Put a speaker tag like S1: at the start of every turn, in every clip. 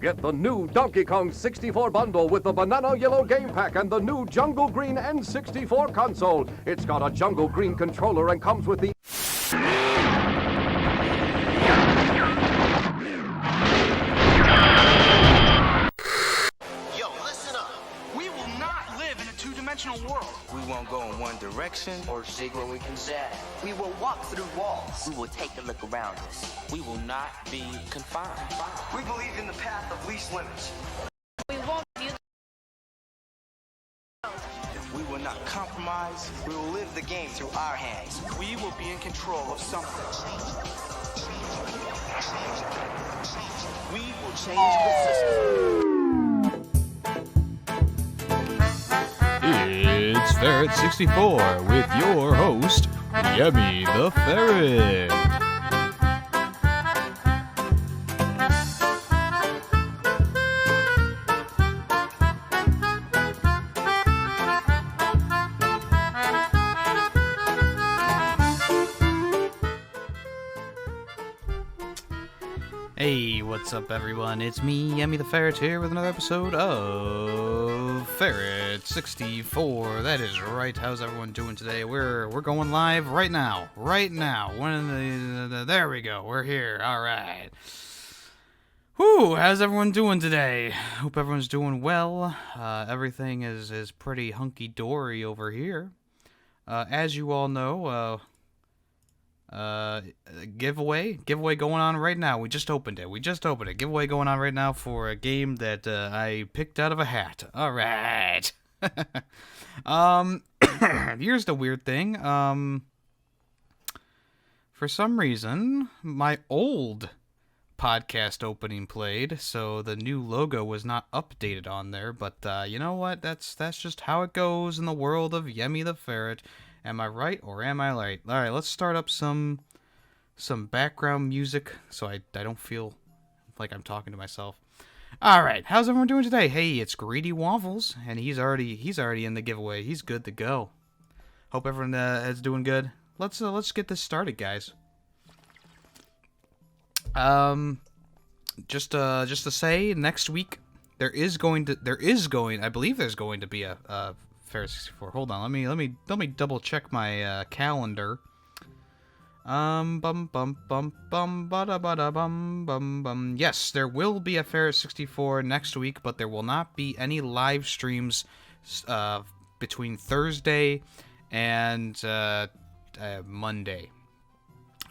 S1: Get the new Donkey Kong 64 bundle with the banana yellow game pack and the new jungle green N64 console. It's got a jungle green controller and comes with the...
S2: Yo, listen up. We will not live in a two-dimensional world.
S3: We won't go in one direction
S2: Or seek where we can say.
S4: We will walk through walls. We will take a look around us.
S3: we will not be confined.
S2: We believe in the path of least limits.
S5: We won't view
S3: We will not compromise.
S2: We will live the game through our hands.
S3: We will be in control of something. We will change the system.
S6: It's Ferret 64 with your host, Yemmy the Ferret. Hey, what's up everyone? It's me, Yemmy the Ferret, here with another episode of Ferret 64. That is right. How's everyone doing today? We're going live right now. There we go. We're here. All right. Whew, how's everyone doing today? Hope everyone's doing well. Everything is pretty hunky-dory over here. As you all know, giveaway going on right now. We just opened it. Giveaway going on right now for a game that I picked out of a hat. All right. Here's the weird thing. For some reason, my old podcast opening played, so the new logo was not updated on there. But you know what? That's just how it goes in the world of Yemmy the Ferret. Am I right or am I right? All right, let's start up some background music so I don't feel like I'm talking to myself. All right, how's everyone doing today? Hey, it's Greedy Waffles, and he's already in the giveaway. He's good to go. Hope everyone is doing good. Let's get this started, guys. Just to say, next week I believe there's going to be a Ferret 64. Hold on, let me double check my calendar. Yes, there will be a Ferret 64 next week, but there will not be any live streams between Thursday and Monday,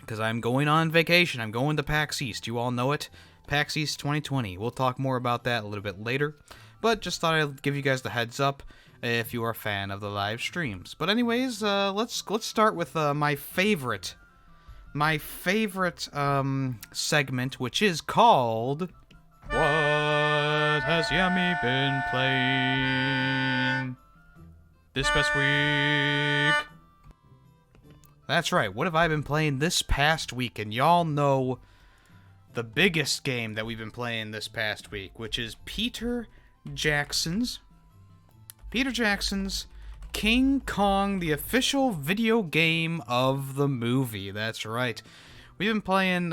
S6: because I'm going on vacation. I'm going to PAX East. You all know it. PAX East 2020. We'll talk more about that a little bit later, but just thought I'd give you guys the heads up if you are a fan of the live streams. But anyways, let's start with my favorite segment, which is called What Has Yemmy Been Playing This Past Week? That's right, what have I been playing this past week? And y'all know the biggest game that we've been playing this past week, which is Peter Jackson's King Kong, the official video game of the movie. That's right. We've been playing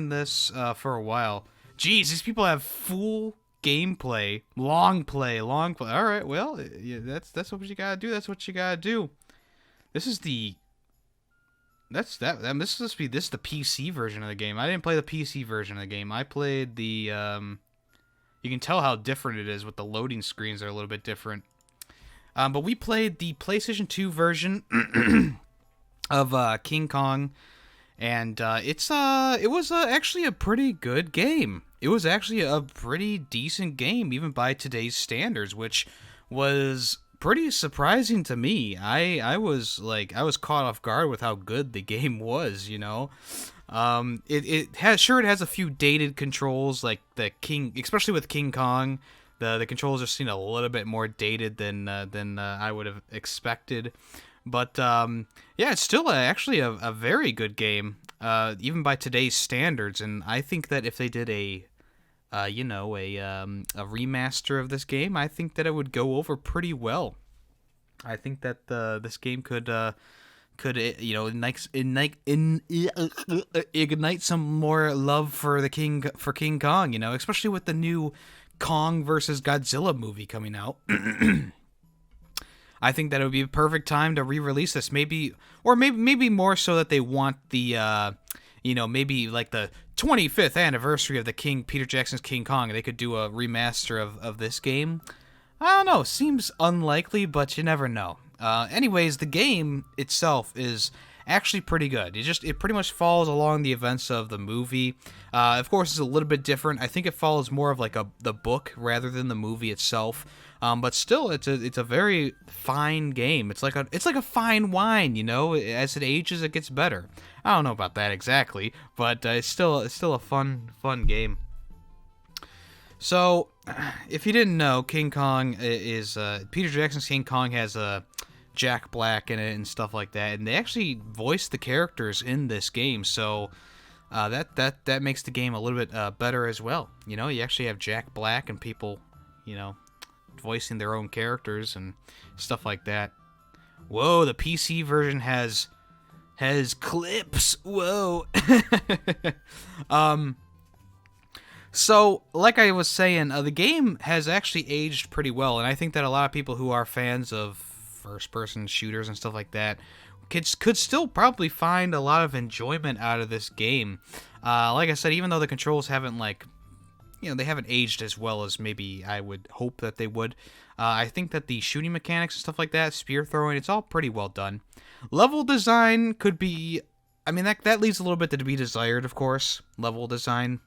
S6: this for a while. Jeez, these people have full gameplay, long play. All right, well, yeah, that's what you gotta do. This is the This is the PC version of the game. I didn't play the PC version of the game. I played the you can tell how different it is with the loading screens are a little bit different. But we played the PlayStation 2 version of King Kong, and it was actually a pretty good game. It was actually a pretty decent game, even by today's standards, which was pretty surprising to me. I was caught off guard with how good the game was, you know. It has a few dated controls, like especially with King Kong. The controls are seen a little bit more dated than I would have expected, but yeah, it's still actually a very good game, even by today's standards. And I think that if they did a remaster of this game, I think that it would go over pretty well. I think that this game could could ignite some more love for King Kong, especially with the new Kong versus Godzilla movie coming out. I think that it would be a perfect time to re-release this, maybe more so that they want the maybe like the 25th anniversary of the Peter Jackson's King Kong, and they could do a remaster of this game. I don't know, seems unlikely, but you never know. Anyways, the game itself is actually pretty good. It pretty much follows along the events of the movie. Of course, it's a little bit different. I think it follows more of like the book rather than the movie itself. But still, it's a very fine game. It's like a fine wine, As it ages, it gets better. I don't know about that exactly, but it's still a fun game. So, if you didn't know, King Kong is Peter Jackson's King Kong has Jack Black in it and stuff like that, and they actually voiced the characters in this game, so that makes the game a little bit better as well. You actually have Jack Black and people, voicing their own characters and stuff like that. Whoa, the PC version has clips. Whoa. So, like I was saying, the game has actually aged pretty well, and I think that a lot of people who are fans of first-person shooters and stuff like that could still probably find a lot of enjoyment out of this game. Like I said, even though the controls haven't, they haven't aged as well as maybe I would hope that they would, I think that the shooting mechanics and stuff like that, spear throwing, it's all pretty well done. Level design could be... that leaves a little bit to be desired, of course, level design.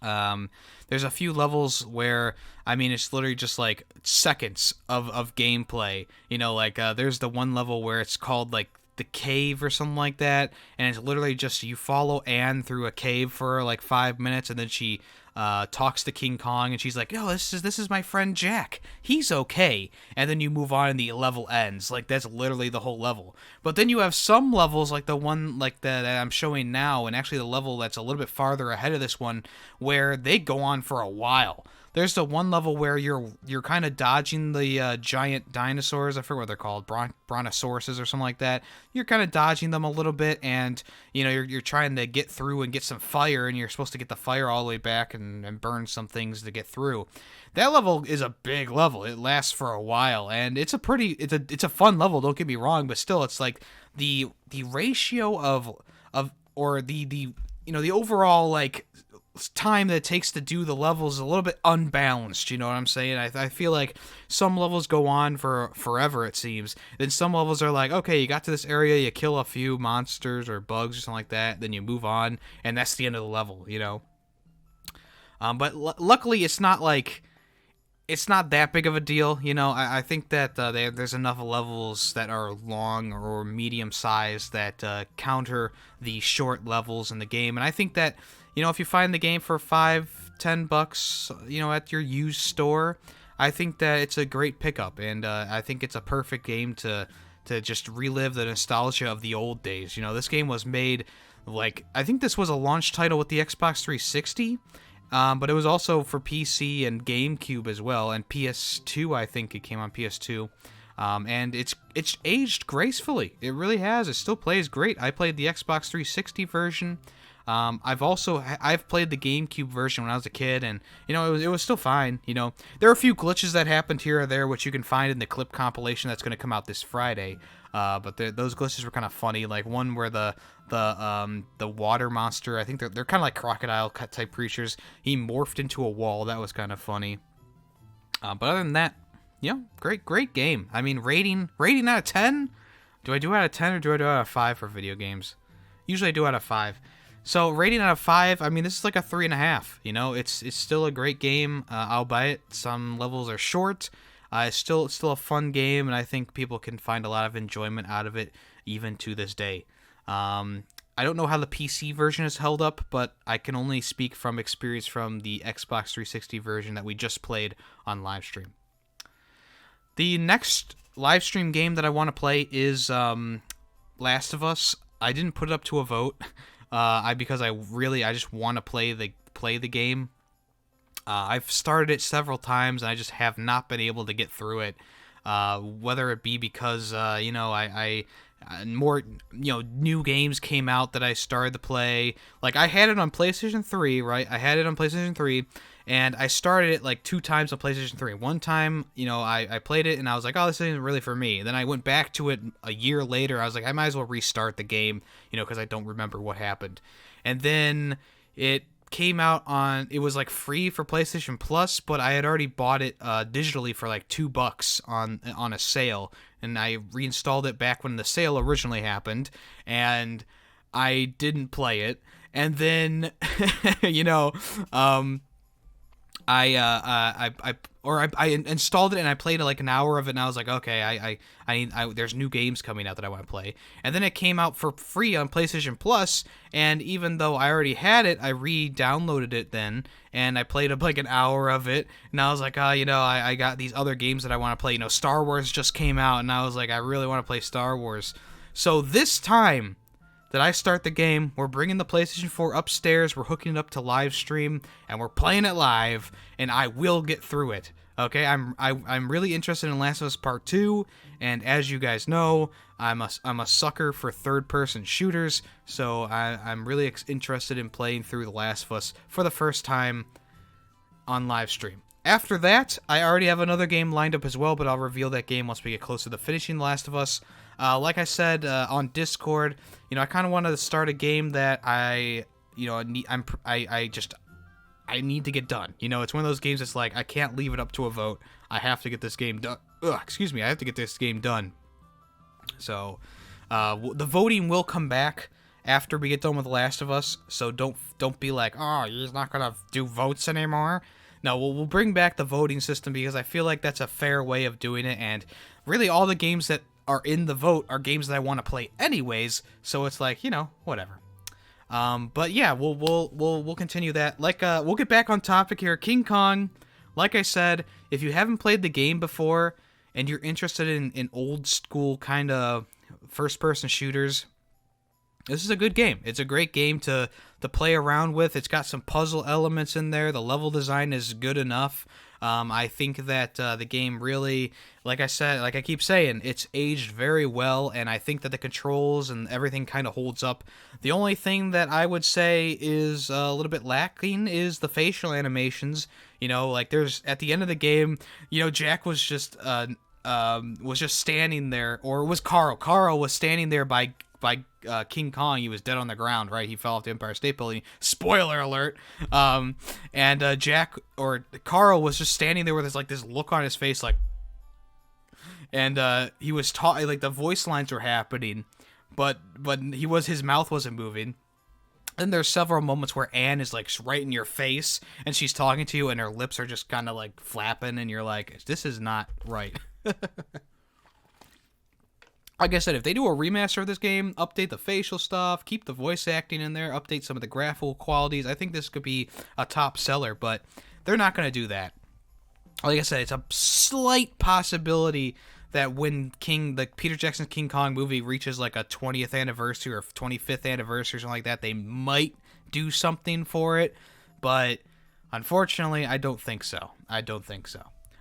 S6: There's a few levels where, it's literally just like seconds of gameplay. There's the one level where it's called like the cave or something like that, and it's literally just you follow Anne through a cave for like 5 minutes, and then she talks to King Kong, and she's like, "Oh, this is my friend Jack. He's okay." And then you move on, and the level ends. Like that's literally the whole level. But then you have some levels, like the one like that I'm showing now, and actually the level that's a little bit farther ahead of this one, where they go on for a while. There's the one level where you're kind of dodging the giant dinosaurs. I forget what they're called, brontosauruses or something like that. You're kind of dodging them a little bit, and you're trying to get through and get some fire, and you're supposed to get the fire all the way back and burn some things to get through. That level is a big level. It lasts for a while, and it's a fun level. Don't get me wrong, but still, it's like the ratio of the overall like time that it takes to do the levels is a little bit unbalanced, you know what I'm saying? I feel like some levels go on for forever, it seems. Then some levels are like, okay, you got to this area, you kill a few monsters or bugs or something like that, then you move on, and that's the end of the level, But luckily, it's not that big of a deal, I think that there's enough levels that are long or medium-sized that counter the short levels in the game, and I think that if you find the game for $5-10, at your used store, I think that it's a great pickup, and I think it's a perfect game to just relive the nostalgia of the old days. This game was made, I think this was a launch title with the Xbox 360, but it was also for PC and GameCube as well, and PS2, I think it came on PS2. And it's aged gracefully. It really has. It still plays great. I played the Xbox 360 version. I've played the GameCube version when I was a kid, and it was still fine. There are a few glitches that happened here or there, which you can find in the clip compilation that's going to come out this Friday. But those glitches were kind of funny. Like one where the water monster, I think they're kind of like crocodile cut type creatures. He morphed into a wall. That was kind of funny. But other than that, great game. Rating out of 10. Do I do out of 10 or do I do out of 5 for video games? Usually I do out of 5. So rating out of 5, this is like a 3.5. It's still a great game. I'll buy it. Some levels are short. It's still a fun game, and I think people can find a lot of enjoyment out of it even to this day. I don't know how the PC version is held up, but I can only speak from experience from the Xbox 360 version that we just played on livestream. The next livestream game that I want to play is Last of Us. I didn't put it up to a vote. Because I just want to play the game. I've started it several times, and I just have not been able to get through it. Whether it be because I and more, new games came out that I started to play. Like, I had it on PlayStation 3, right? I had it on PlayStation 3, and I started it like 2 times on PlayStation 3. One time, I played it, and I was like, oh, this isn't really for me. Then I went back to it a year later. I was like, I might as well restart the game, because I don't remember what happened. And then it came out it was like free for PlayStation Plus, but I had already bought it digitally for like $2 on a sale, and I reinstalled it back when the sale originally happened, and I didn't play it. And then I installed it and I played like an hour of it, and I was like, okay, there's new games coming out that I want to play. And then it came out for free on PlayStation Plus, and even though I already had it, I re-downloaded it then, and I played like an hour of it, and I was like, I got these other games that I want to play. Star Wars just came out, and I was like, I really want to play Star Wars. So this time that I start the game, we're bringing the PlayStation 4 upstairs, we're hooking it up to live stream, and we're playing it live, and I will get through it. Okay, I'm really interested in Last of Us Part 2, and as you guys know, I'm a sucker for third-person shooters, so I'm really interested in playing through The Last of Us for the first time on live stream. After that, I already have another game lined up as well, but I'll reveal that game once we get closer to finishing The Last of Us. Like I said on Discord, I kind of wanted to start a game that I need to get done. It's one of those games that's like, I can't leave it up to a vote. I have to get this game done. I have to get this game done. So, the voting will come back after we get done with The Last of Us. So don't be like, oh, you're not gonna do votes anymore. No, we'll bring back the voting system because I feel like that's a fair way of doing it, and really all the games that are in the vote are games that I want to play anyways, so it's like, whatever. But yeah, we'll continue that. Like, we'll get back on topic here. King Kong, like I said, if you haven't played the game before and you're interested in old school kind of first-person shooters, this is a good game. It's a great game to play around with. It's got some puzzle elements in there. The level design is good enough. I think that the game really, like I keep saying, it's aged very well, and I think that the controls and everything kind of holds up. The only thing that I would say is a little bit lacking is the facial animations. There's at the end of the game, Jack was just standing there, or it was Carl. Carl was standing there by King Kong. He was dead on the ground, right? He fell off the Empire State Building. Spoiler alert. And Jack, or Carl, was just standing there with this look on his face, and he was like the voice lines were happening, but his mouth wasn't moving. Then there's several moments where Anne is right in your face, and she's talking to you, and her lips are just kind of flapping, and you're like, this is not right. Like I said, if they do a remaster of this game, update the facial stuff, keep the voice acting in there, update some of the graphical qualities, I think this could be a top seller, but they're not going to do that. Like I said, it's a slight possibility that when the Peter Jackson's King Kong movie reaches a 20th anniversary or 25th anniversary or something like that, they might do something for it, but unfortunately, I don't think so.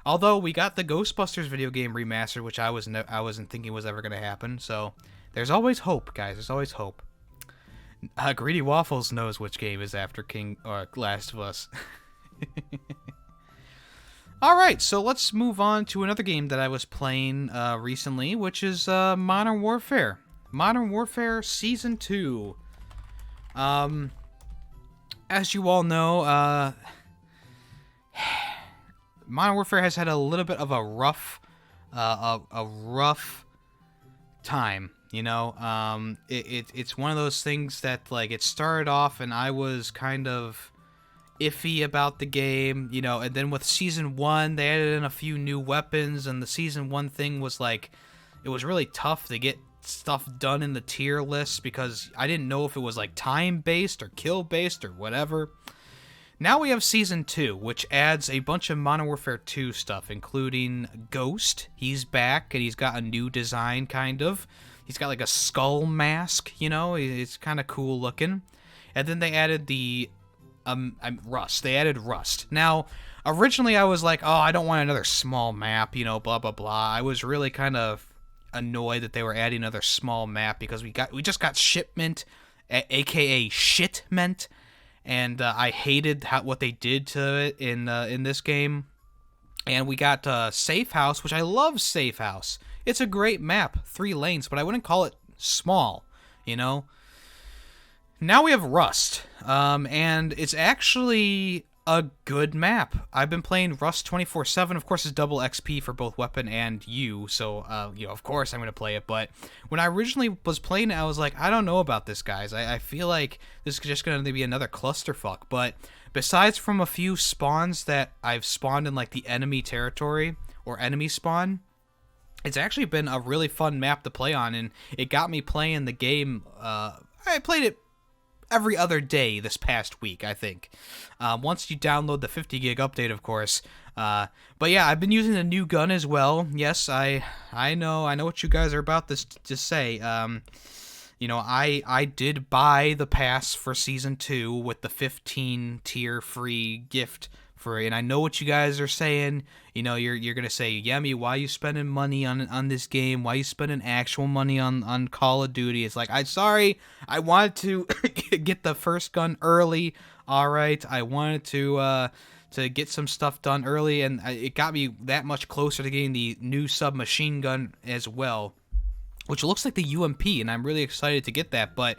S6: Although we got the Ghostbusters video game remastered, which I wasn't thinking was ever going to happen. So there's always hope, guys. There's always hope. Greedy Waffles knows which game is after Last of Us. All right, so let's move on to another game that I was playing recently, which is Modern Warfare. Modern Warfare Season 2. As you all know, Modern Warfare has had a little bit of a rough time, It's one of those things that it started off and I was kind of iffy about the game, and then with Season 1 they added in a few new weapons, and the Season 1 thing was it was really tough to get stuff done in the tier list because I didn't know if it was time based or kill based or whatever. Now we have Season 2, which adds a bunch of Modern Warfare 2 stuff, including Ghost. He's back, and he's got a new design, kind of. He's got a skull mask, It's kind of cool looking. And then they added the Rust. They added Rust. Now, originally I was like, oh, I don't want another small map, blah, blah, blah. I was really kind of annoyed that they were adding another small map because we just got shipment, aka shitment, and I hated what they did to it in this game. And we got Safe House, which I love. Safe House. It's a great map, 3 lanes, but I wouldn't call it small. You know. Now we have Rust, and it's actually a good map. I've been playing Rust 24/7. Of course, it's double XP for both weapon and you, so you know, of course I'm gonna play it. But when I originally was playing it, I was like, I don't know about this, guys. I feel like this is just gonna be another clusterfuck. But besides from a few spawns that I've spawned in like the enemy territory or enemy spawn, it's actually been a really fun map to play on, and it got me playing the game. I played it every other day this past week, I think. Once you download the 50 gig update, of course. But yeah, I've been using the new gun as well. Yes, I know what you guys are about to say. You know, I did buy the pass for Season 2 with the 15 tier free gift for it, and I know what you guys are saying. You know, you're gonna say, Yemmy, why are you spending money on this game? Why are you spending actual money on Call of Duty? It's like, I'm sorry, I wanted to get the first gun early. All right, I wanted to get some stuff done early, and it got me that much closer to getting the new submachine gun as well, which looks like the UMP, and I'm really excited to get that. But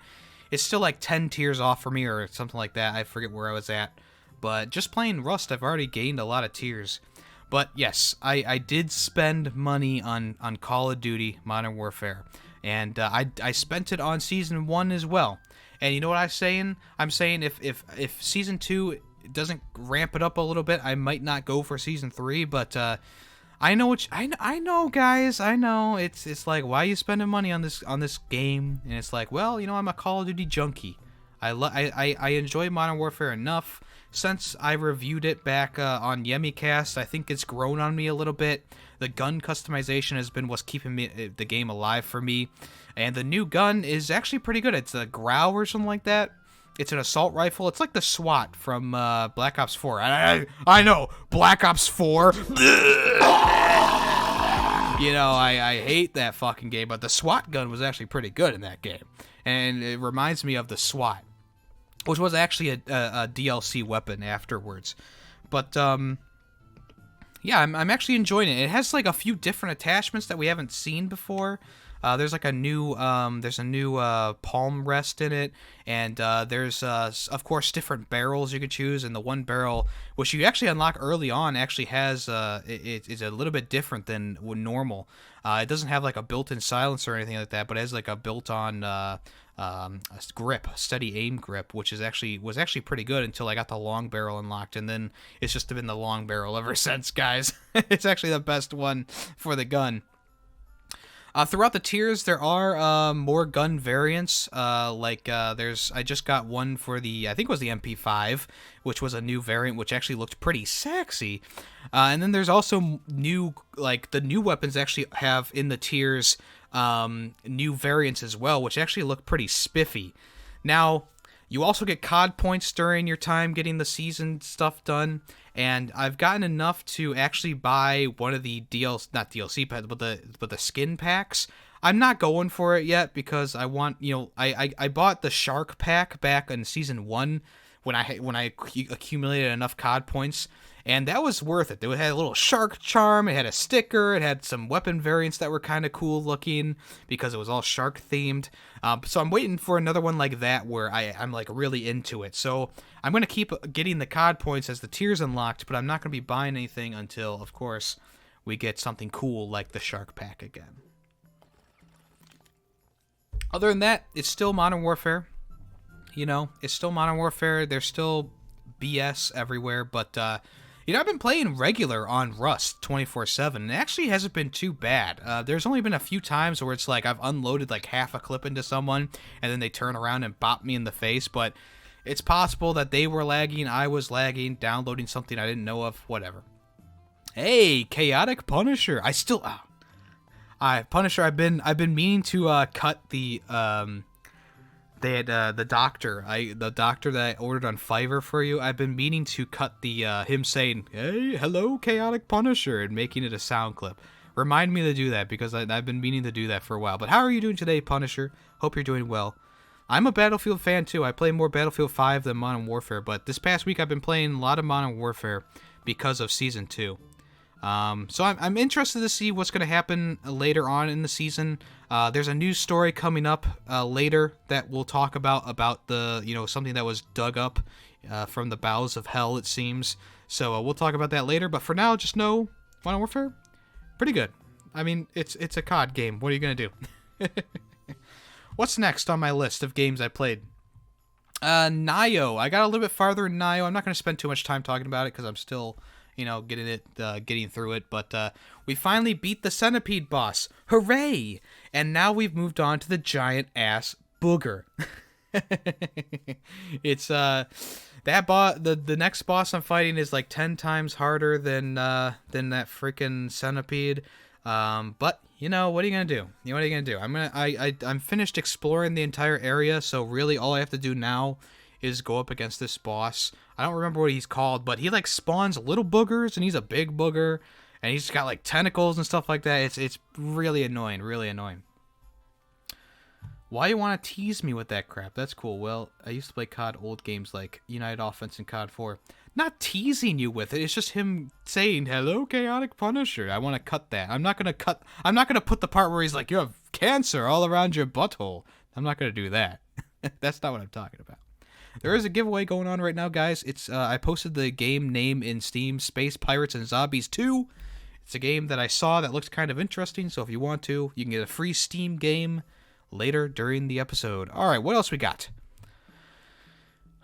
S6: it's still like 10 tiers off for me or something like that. I forget where I was at. But just playing Rust, I've already gained a lot of tiers. But yes, I did spend money on Call of Duty Modern Warfare. And I spent it on Season 1 as well. And you know what I'm saying? I'm saying if Season 2 doesn't ramp it up a little bit, I might not go for Season 3. But I know I know, guys. I know it's like, why are you spending money on this game? And it's like, well, you know, I'm a Call of Duty junkie. I enjoy Modern Warfare enough. Since I reviewed it back on YemmyCast, I think it's grown on me a little bit. The gun customization has been what's keeping the game alive for me. And the new gun is actually pretty good. It's a Growl or something like that. It's an assault rifle. It's like the SWAT from Black Ops 4. I know, Black Ops 4. You know, I hate that fucking game, but the SWAT gun was actually pretty good in that game. And it reminds me of the SWAT, which was actually a DLC weapon afterwards. But, yeah, I'm actually enjoying it. It has, like, a few different attachments that we haven't seen before. There's, like, a new palm rest in it. And there's, of course, different barrels you could choose. And the one barrel, which you actually unlock early on, actually has, it's a little bit different than normal. It doesn't have, like, a built-in silencer or anything like that, but it has, like, a built-on a grip, a steady aim grip, which was actually pretty good until I got the long barrel unlocked, and then it's just been the long barrel ever since, guys. It's actually the best one for the gun. Throughout the tiers, there are more gun variants. I just got one for the, I think it was the MP5, which was a new variant, which actually looked pretty sexy. And then there's also new, like, the new weapons actually have in the tiers new variants as well, which actually look pretty spiffy. Now, you also get COD points during your time getting the season stuff done, and I've gotten enough to actually buy one of the not DLC packs, but the skin packs. I'm not going for it yet because I want, you know, I bought the shark pack back in Season 1 when I accumulated enough COD points, and that was worth it. It had a little shark charm, it had a sticker, it had some weapon variants that were kind of cool looking because it was all shark themed. So I'm waiting for another one like that where I'm like really into it. So I'm going to keep getting the COD points as the tiers unlocked, but I'm not going to be buying anything until, of course, we get something cool like the shark pack again. Other than that, it's still Modern Warfare. You know, it's still Modern Warfare. There's still BS everywhere, but you know, I've been playing regular on Rust 24/7, and it actually hasn't been too bad. There's only been a few times where it's like I've unloaded like half a clip into someone, and then they turn around and bop me in the face, but it's possible that they were lagging, I was lagging, downloading something I didn't know of, whatever. Hey, Chaotic Punisher. Punisher, I've been meaning to cut the they had the doctor that I ordered on Fiverr for you. I've been meaning to cut the him saying, "Hey, hello, Chaotic Punisher," and making it a sound clip. Remind me to do that, because I've been meaning to do that for a while. But how are you doing today, Punisher? Hope you're doing well. I'm a Battlefield fan, too. I play more Battlefield 5 than Modern Warfare, but this past week I've been playing a lot of Modern Warfare because of Season 2. So I'm interested to see what's going to happen later on in the season. There's a news story coming up later that we'll talk about the, something that was dug up from the bowels of hell, it seems. So we'll talk about that later, but for now, just know Modern Warfare, pretty good. I mean, it's a COD game. What are you going to do? What's next on my list of games I played? Nio. I got a little bit farther in Nio. I'm not going to spend too much time talking about it because I'm still, getting through it. But we finally beat the Centipede boss. Hooray! And now we've moved on to the giant ass booger. It's that boss. The next boss I'm fighting is like 10 times harder than that freaking centipede. But what are you gonna do? What are you gonna do? I'm finished exploring the entire area, so really all I have to do now is go up against this boss. I don't remember what he's called, but he like spawns little boogers, and he's a big booger, and he's got like tentacles and stuff like that. It's really annoying, really annoying. Why you want to tease me with that crap? That's cool. Well, I used to play COD old games like United Offense and COD 4. Not teasing you with it. It's just him saying, "Hello, Chaotic Punisher." I want to cut that. I'm not gonna put the part where he's like, "You have cancer all around your butthole." I'm not gonna do that. That's not what I'm talking about. There is a giveaway going on right now, guys. It's I posted the game name in Steam, Space Pirates and Zombies 2. It's a game that I saw that looks kind of interesting, so if you want to, you can get a free Steam game later during the episode. Alright, what else we got?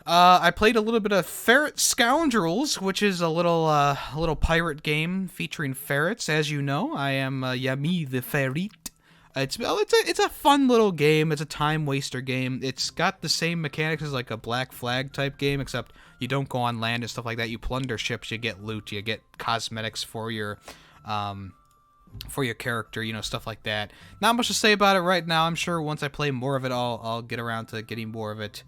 S6: I played a little bit of Ferret Scoundrels, which is a little pirate game featuring ferrets. As you know, I am Yemmy the ferret. It's a fun little game. It's a time waster game. It's got the same mechanics as like a Black Flag type game, except you don't go on land and stuff like that. You plunder ships, you get loot, you get cosmetics for your character, stuff like that. Not much to say about it right now. I'm sure once I play more of it, I'll get around to getting more of it.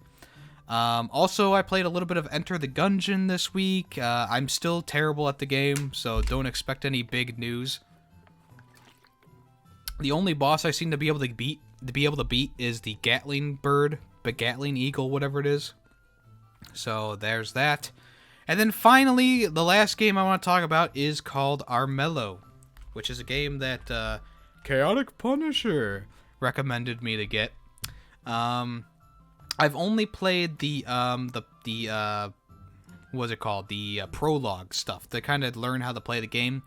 S6: Also, I played a little bit of Enter the Gungeon this week. I'm still terrible at the game, so don't expect any big news. The only boss I seem to be able to beat is the Gatling bird, the Gatling eagle, whatever it is. So there's that. And then finally, the last game I want to talk about is called Armello, which is a game that Chaotic Punisher recommended me to get. I've only played the what's it called? The prologue stuff to kind of learn how to play the game.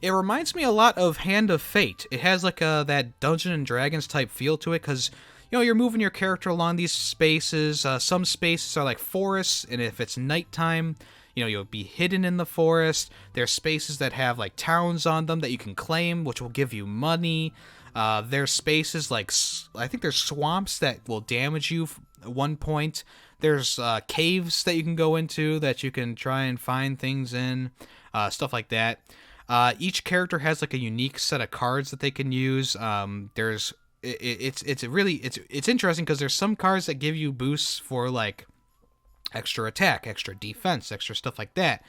S6: It reminds me a lot of Hand of Fate. It has like that Dungeons and Dragons type feel to it, because you're moving your character along these spaces. Some spaces are like forests, and if it's nighttime, you'll be hidden in the forest. There's spaces that have like towns on them that you can claim, which will give you money. There's spaces like, I think there's swamps that will damage you at one point. There's caves that you can go into that you can try and find things in, stuff like that. Each character has like a unique set of cards that they can use. It's interesting because there's some cards that give you boosts for like extra attack, extra defense, extra stuff like that.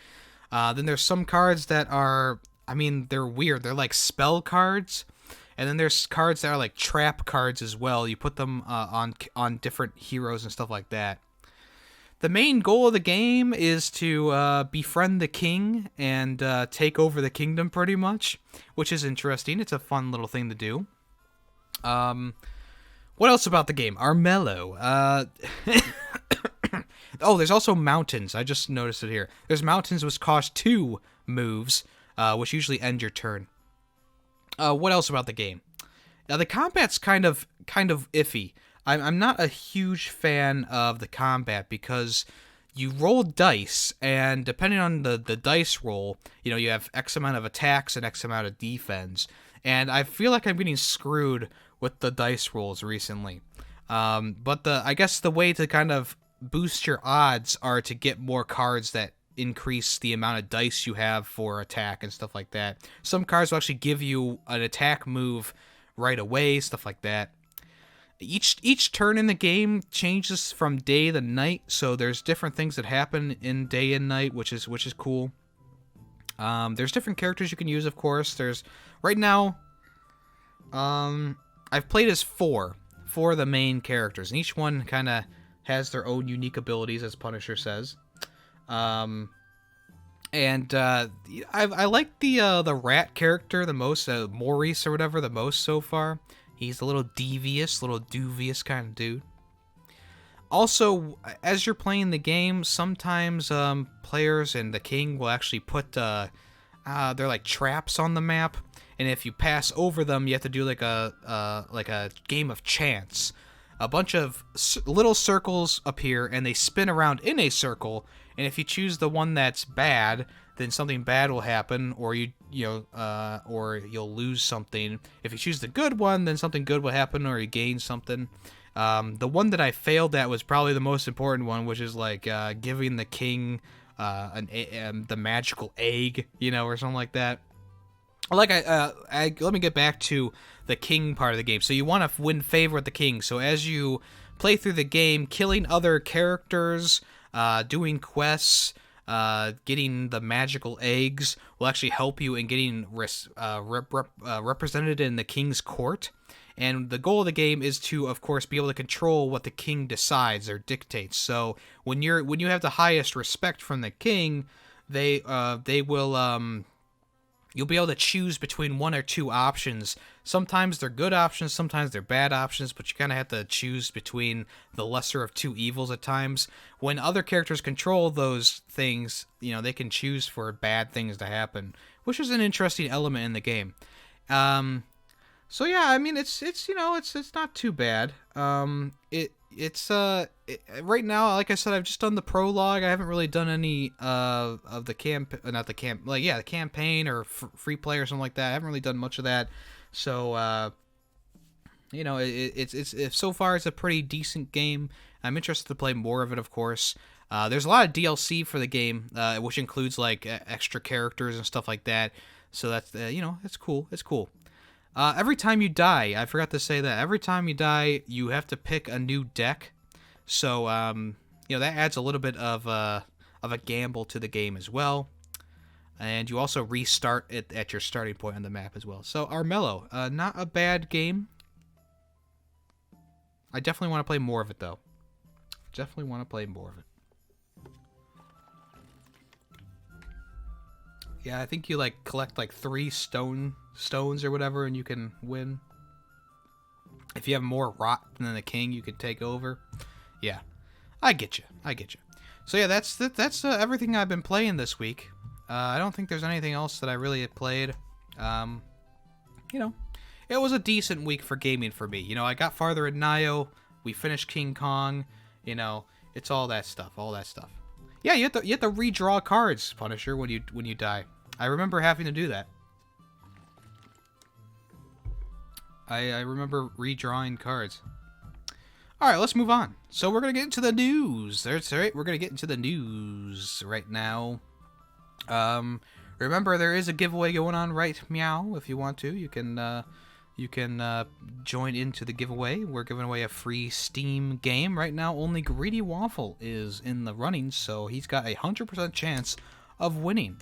S6: Then there's some cards that are, they're weird. They're like spell cards. And then there's cards that are like trap cards as well. You put them on different heroes and stuff like that. The main goal of the game is to befriend the king and take over the kingdom pretty much, which is interesting. It's a fun little thing to do. What else about the game? Armello. Oh, there's also mountains. I just noticed it here. There's mountains which cost 2 moves, which usually end your turn. What else about the game? Now, the combat's kind of iffy. I'm not a huge fan of the combat because you roll dice, and depending on the dice roll, you have X amount of attacks and X amount of defense. And I feel like I'm getting screwed with the dice rolls recently. But I guess the way to kind of boost your odds are to get more cards that increase the amount of dice you have for attack and stuff like that. Some cards will actually give you an attack move right away, stuff like that. Each turn in the game changes from day to night, so there's different things that happen in day and night, which is cool. There's different characters you can use, of course. There's right now, I've played as four of the main characters, and each one kind of has their own unique abilities, as Punisher says. I like the rat character the most, Maurice or whatever, the most so far. He's a little devious, little dubious kind of dude. Also, as you're playing the game, sometimes players and the king will actually put they're like traps on the map, and if you pass over them, you have to do like a game of chance. A bunch of little circles appear, and they spin around in a circle. And if you choose the one that's bad, then something bad will happen, or or you'll lose something. If you choose the good one, then something good will happen, or you gain something. The one that I failed at was probably the most important one, which is like giving the king the magical egg, or something like that. Let me get back to the king part of the game. So you want to win favor with the king. So as you play through the game, killing other characters, doing quests, getting the magical eggs will actually help you in getting represented in the king's court. And the goal of the game is to, of course, be able to control what the king decides or dictates. So when you have the highest respect from the king, they will you'll be able to choose between one or two options. Sometimes they're good options, sometimes they're bad options, but you kind of have to choose between the lesser of two evils at times. When other characters control those things, they can choose for bad things to happen, which is an interesting element in the game. So yeah, I mean it's not too bad. Right now, like I said, I've just done the prologue. I haven't really done any of the the campaign or free play or something like that. I haven't really done much of that. So it's so far it's a pretty decent game. I'm interested to play more of it, of course. There's a lot of DLC for the game, which includes like extra characters and stuff like that. So that's it's cool. It's cool. Every time you die, I forgot to say that, every time you die, you have to pick a new deck. So, that adds a little bit of a gamble to the game as well. And you also restart it at your starting point on the map as well. So, Armello, not a bad game. I definitely want to play more of it, though. Definitely want to play more of it. Yeah, I think you collect 3 stones or whatever, and you can win. If you have more rot than the king, you can take over. Yeah, I get you. So yeah, that's everything I've been playing this week. I don't think there's anything else that I really had played. It was a decent week for gaming for me. I got farther in Nio. We finished King Kong. It's all that stuff. Yeah, you have to redraw cards, Punisher, when you die. I remember having to do that. I remember redrawing cards. Alright, let's move on. So we're going to get into the news. That's right, we're going to get into the news right now. Remember, there is a giveaway going on, right, Meow? If you want to, you can join into the giveaway. We're giving away a free Steam game. Right now, only Greedy Waffle is in the running, so he's got a 100% chance of winning.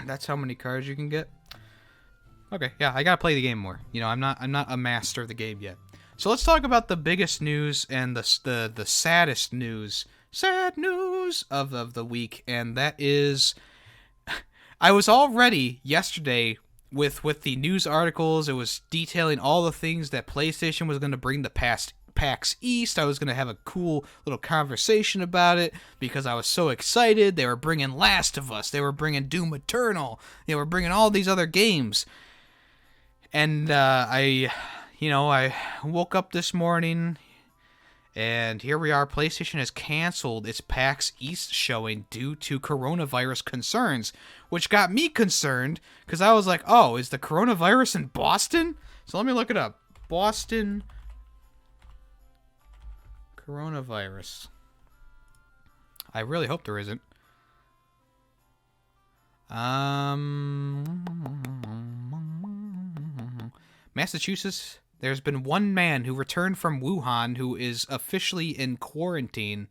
S6: That's how many cards you can get. Okay, yeah, I gotta play the game more. I'm not a master of the game yet. So let's talk about the biggest news and the saddest news. Sad news of the week, and that is, I was all ready yesterday with the news articles. It was detailing all the things that PlayStation was going to bring to PAX East. I was going to have a cool little conversation about it because I was so excited. They were bringing Last of Us. They were bringing Doom Eternal. They were bringing all these other games. And I woke up this morning, and here we are. PlayStation has canceled its PAX East showing due to coronavirus concerns, which got me concerned because I was like, oh, is the coronavirus in Boston? So let me look it up. Boston coronavirus. I really hope there isn't. Massachusetts, there's been one man who returned from Wuhan who is officially in quarantine.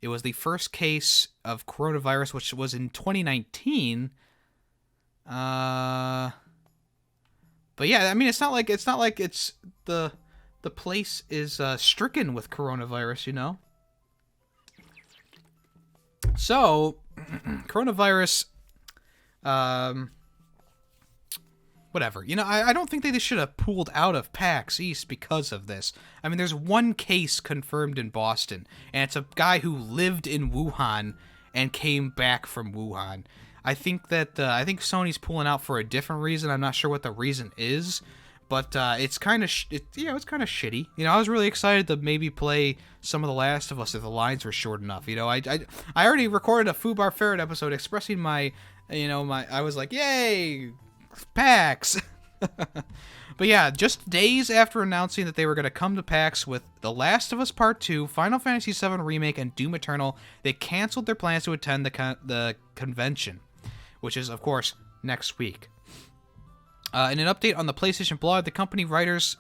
S6: It was the first case of coronavirus, which was in 2019. But yeah, I mean, it's not like it's the place is stricken with coronavirus, you know. So, coronavirus, whatever. You know, I don't think they should have pulled out of PAX East because of this. I mean, there's one case confirmed in Boston, and it's a guy who lived in Wuhan and came back from Wuhan. I think Sony's pulling out for a different reason. I'm not sure what the reason is, but it's kind of it's kind of shitty. You know, I was really excited to maybe play some of The Last of Us if the lines were short enough. You know, I already recorded a Fubar Ferret episode expressing my I was like, yay, PAX. But yeah, just days after announcing that they were going to come to PAX with The Last of Us Part 2, Final Fantasy VII Remake, and Doom Eternal, they canceled their plans to attend the convention, which is, of course, next week. In an update on the PlayStation blog, the company writers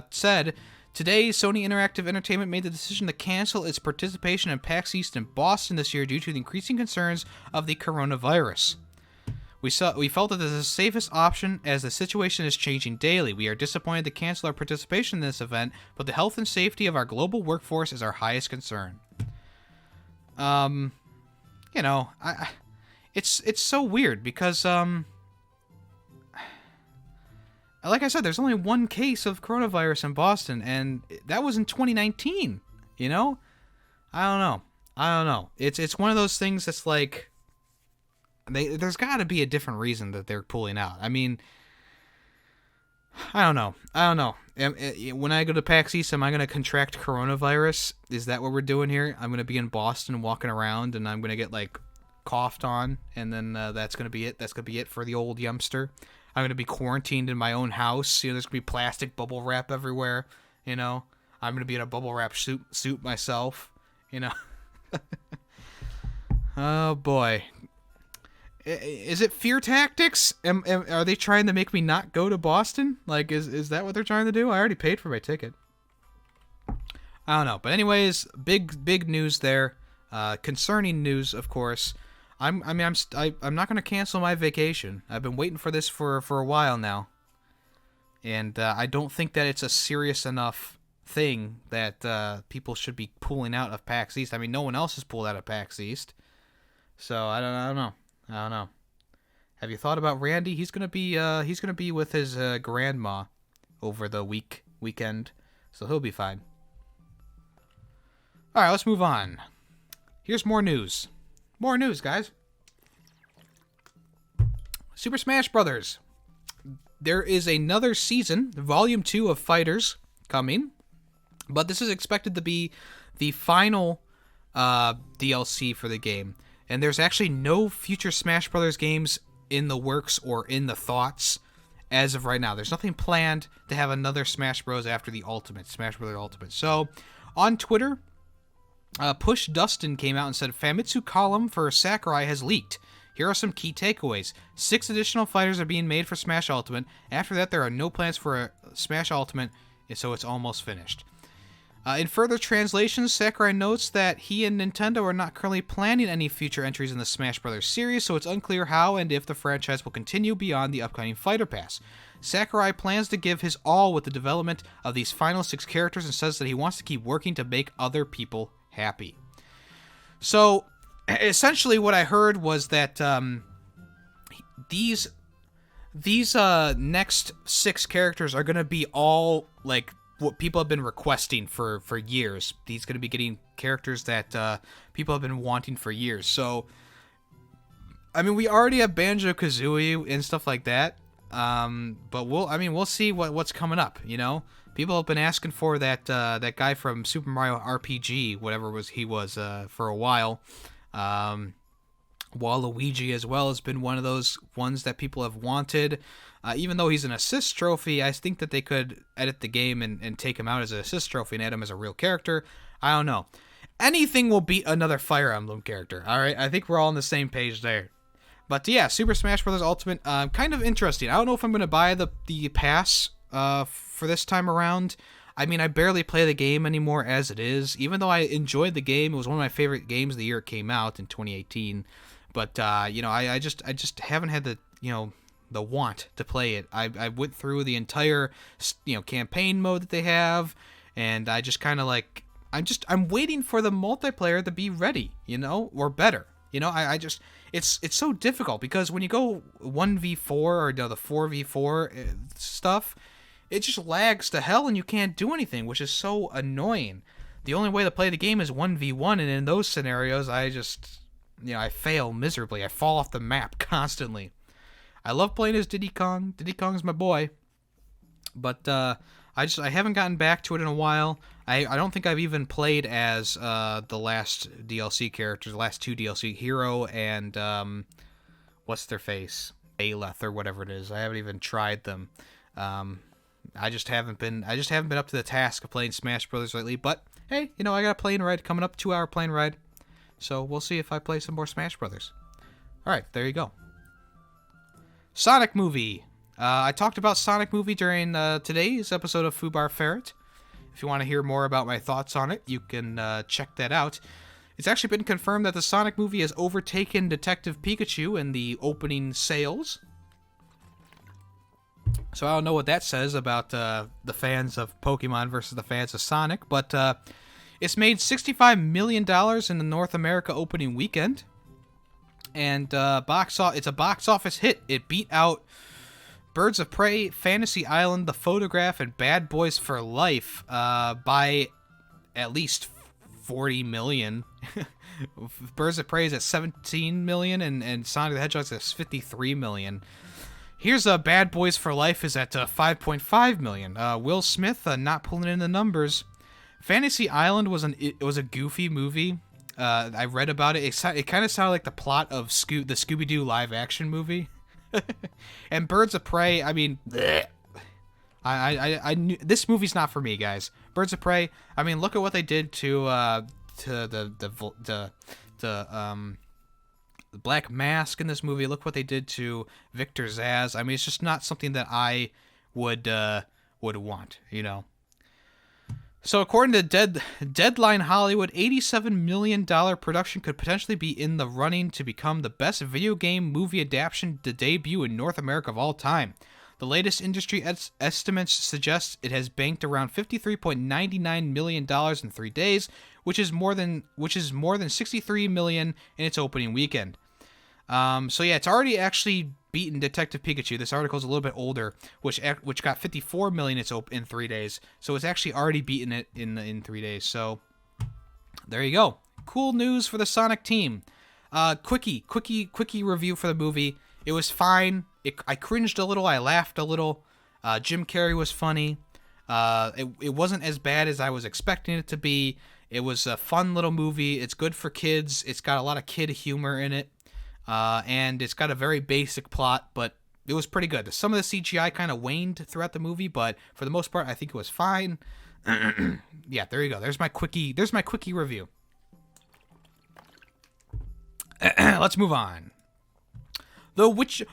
S6: said, today, Sony Interactive Entertainment made the decision to cancel its participation in PAX East in Boston this year due to the increasing concerns of the coronavirus. We felt that this is the safest option as the situation is changing daily. We are disappointed to cancel our participation in this event, but the health and safety of our global workforce is our highest concern. You know, it's so weird because like I said, there's only one case of coronavirus in Boston, and that was in 2019. You know, I don't know. It's one of those things that's like, there's got to be a different reason that they're pulling out. I mean, I don't know. When I go to PAX East, am I going to contract coronavirus? Is that what we're doing here? I'm going to be in Boston walking around, and I'm going to get, like, coughed on, and then that's going to be it. That's going to be it for the old youngster. I'm going to be quarantined in my own house. You know, there's going to be plastic bubble wrap everywhere, you know. I'm going to be in a bubble wrap suit myself, you know. Oh, boy. Is it fear tactics? Are they trying to make me not go to Boston? Like, is that what they're trying to do? I already paid for my ticket. I don't know. But anyways, big news there. Concerning news, of course. I'm not going to cancel my vacation. I've been waiting for this for a while now. And I don't think that it's a serious enough thing that people should be pulling out of PAX East. I mean, no one else has pulled out of PAX East. So I don't know. Have you thought about Randy? He's gonna be with his grandma over the weekend, so he'll be fine. All right, let's move on. Here's more news. More news, guys. Super Smash Brothers. There is another season, Volume 2 of Fighters, coming, but this is expected to be the final DLC for the game. And there's actually no future Smash Brothers games in the works or in the thoughts as of right now. There's nothing planned to have another Smash Bros. After the Ultimate, Smash Brothers Ultimate. So, on Twitter, Push Dustin came out and said, Famitsu column for Sakurai has leaked. Here are some key takeaways. 6 additional fighters are being made for Smash Ultimate. After that, there are no plans for a Smash Ultimate, so it's almost finished. In further translations, Sakurai notes that he and Nintendo are not currently planning any future entries in the Smash Bros. Series, so it's unclear how and if the franchise will continue beyond the upcoming Fighter Pass. Sakurai plans to give his all with the development of these final 6 characters and says that he wants to keep working to make other people happy. So, essentially what I heard was that these next 6 characters are going to be all, like, what people have been requesting for years. These going to be getting characters that people have been wanting for years. So, I mean, we already have Banjo-Kazooie and stuff like that. But we'll see what's coming up. You know, people have been asking for that guy from Super Mario RPG, whatever he was for a while. Waluigi as well has been one of those ones that people have wanted. Even though he's an assist trophy, I think that they could edit the game and take him out as an assist trophy and add him as a real character. I don't know. Anything will beat another Fire Emblem character, alright? I think we're all on the same page there. But yeah, Super Smash Bros. Ultimate, kind of interesting. I don't know if I'm going to buy the pass for this time around. I mean, I barely play the game anymore as it is. Even though I enjoyed the game, it was one of my favorite games the year it came out in 2018. But you know, I just haven't had the the want to play it. I went through the entire campaign mode that they have, and I just kind of like I'm waiting for the multiplayer to be ready, or better. I just it's so difficult because when you go 1v4 or the 4v4 stuff, it just lags to hell and you can't do anything, which is so annoying. The only way to play the game is 1v1, and in those scenarios, I just I fail miserably. I fall off the map constantly. I love playing as Diddy Kong. Diddy Kong's my boy. But I haven't gotten back to it in a while. I don't think I've even played as the last DLC characters, the last two DLC, Hero and what's their face? Aeleth or whatever it is. I haven't even tried them. I just haven't been up to the task of playing Smash Brothers lately, but hey, I got a plane ride coming up, 2-hour plane ride. So we'll see if I play some more Smash Brothers. Alright, there you go. Sonic movie. I talked about Sonic movie during today's episode of Fubar Ferret. If you want to hear more about my thoughts on it, you can check that out. It's actually been confirmed that the Sonic movie has overtaken Detective Pikachu in the opening sales. So I don't know what that says about the fans of Pokemon versus the fans of Sonic, but it's made $65 million in the North America opening weekend. And it's a box office hit. It beat out Birds of Prey, Fantasy Island, The Photograph, and Bad Boys for Life by at least 40 million. Birds of Prey is at 17 million, and Sonic the Hedgehog is at 53 million. Here's Bad Boys for Life is at 5.5 million. Will Smith not pulling in the numbers. Fantasy Island was a goofy movie. I read about it. It kind of sounded like the plot of the Scooby-Doo live-action movie. And Birds of Prey, I mean, bleh. I knew this movie's not for me, guys. Birds of Prey, I mean, look at what they did to the Black Mask in this movie. Look what they did to Victor Zsasz. I mean, it's just not something that I would want, So according to Deadline Hollywood, $87 million production could potentially be in the running to become the best video game movie adaptation to debut in North America of all time. The latest industry estimates suggest it has banked around $53.99 million in 3 days, which is more than $63 million in its opening weekend. So yeah, it's already actually beaten Detective Pikachu. This article is a little bit older, which got 54 million in 3 days. So it's actually already beaten it in 3 days. So there you go. Cool news for the Sonic team. Quickie review for the movie. It was fine. I cringed a little. I laughed a little. Jim Carrey was funny. It wasn't as bad as I was expecting it to be. It was a fun little movie. It's good for kids. It's got a lot of kid humor in it. And it's got a very basic plot, but it was pretty good. Some of the CGI kind of waned throughout the movie, but for the most part, I think it was fine. Yeah, there you go. There's my quickie review. Let's move on. The Witcher.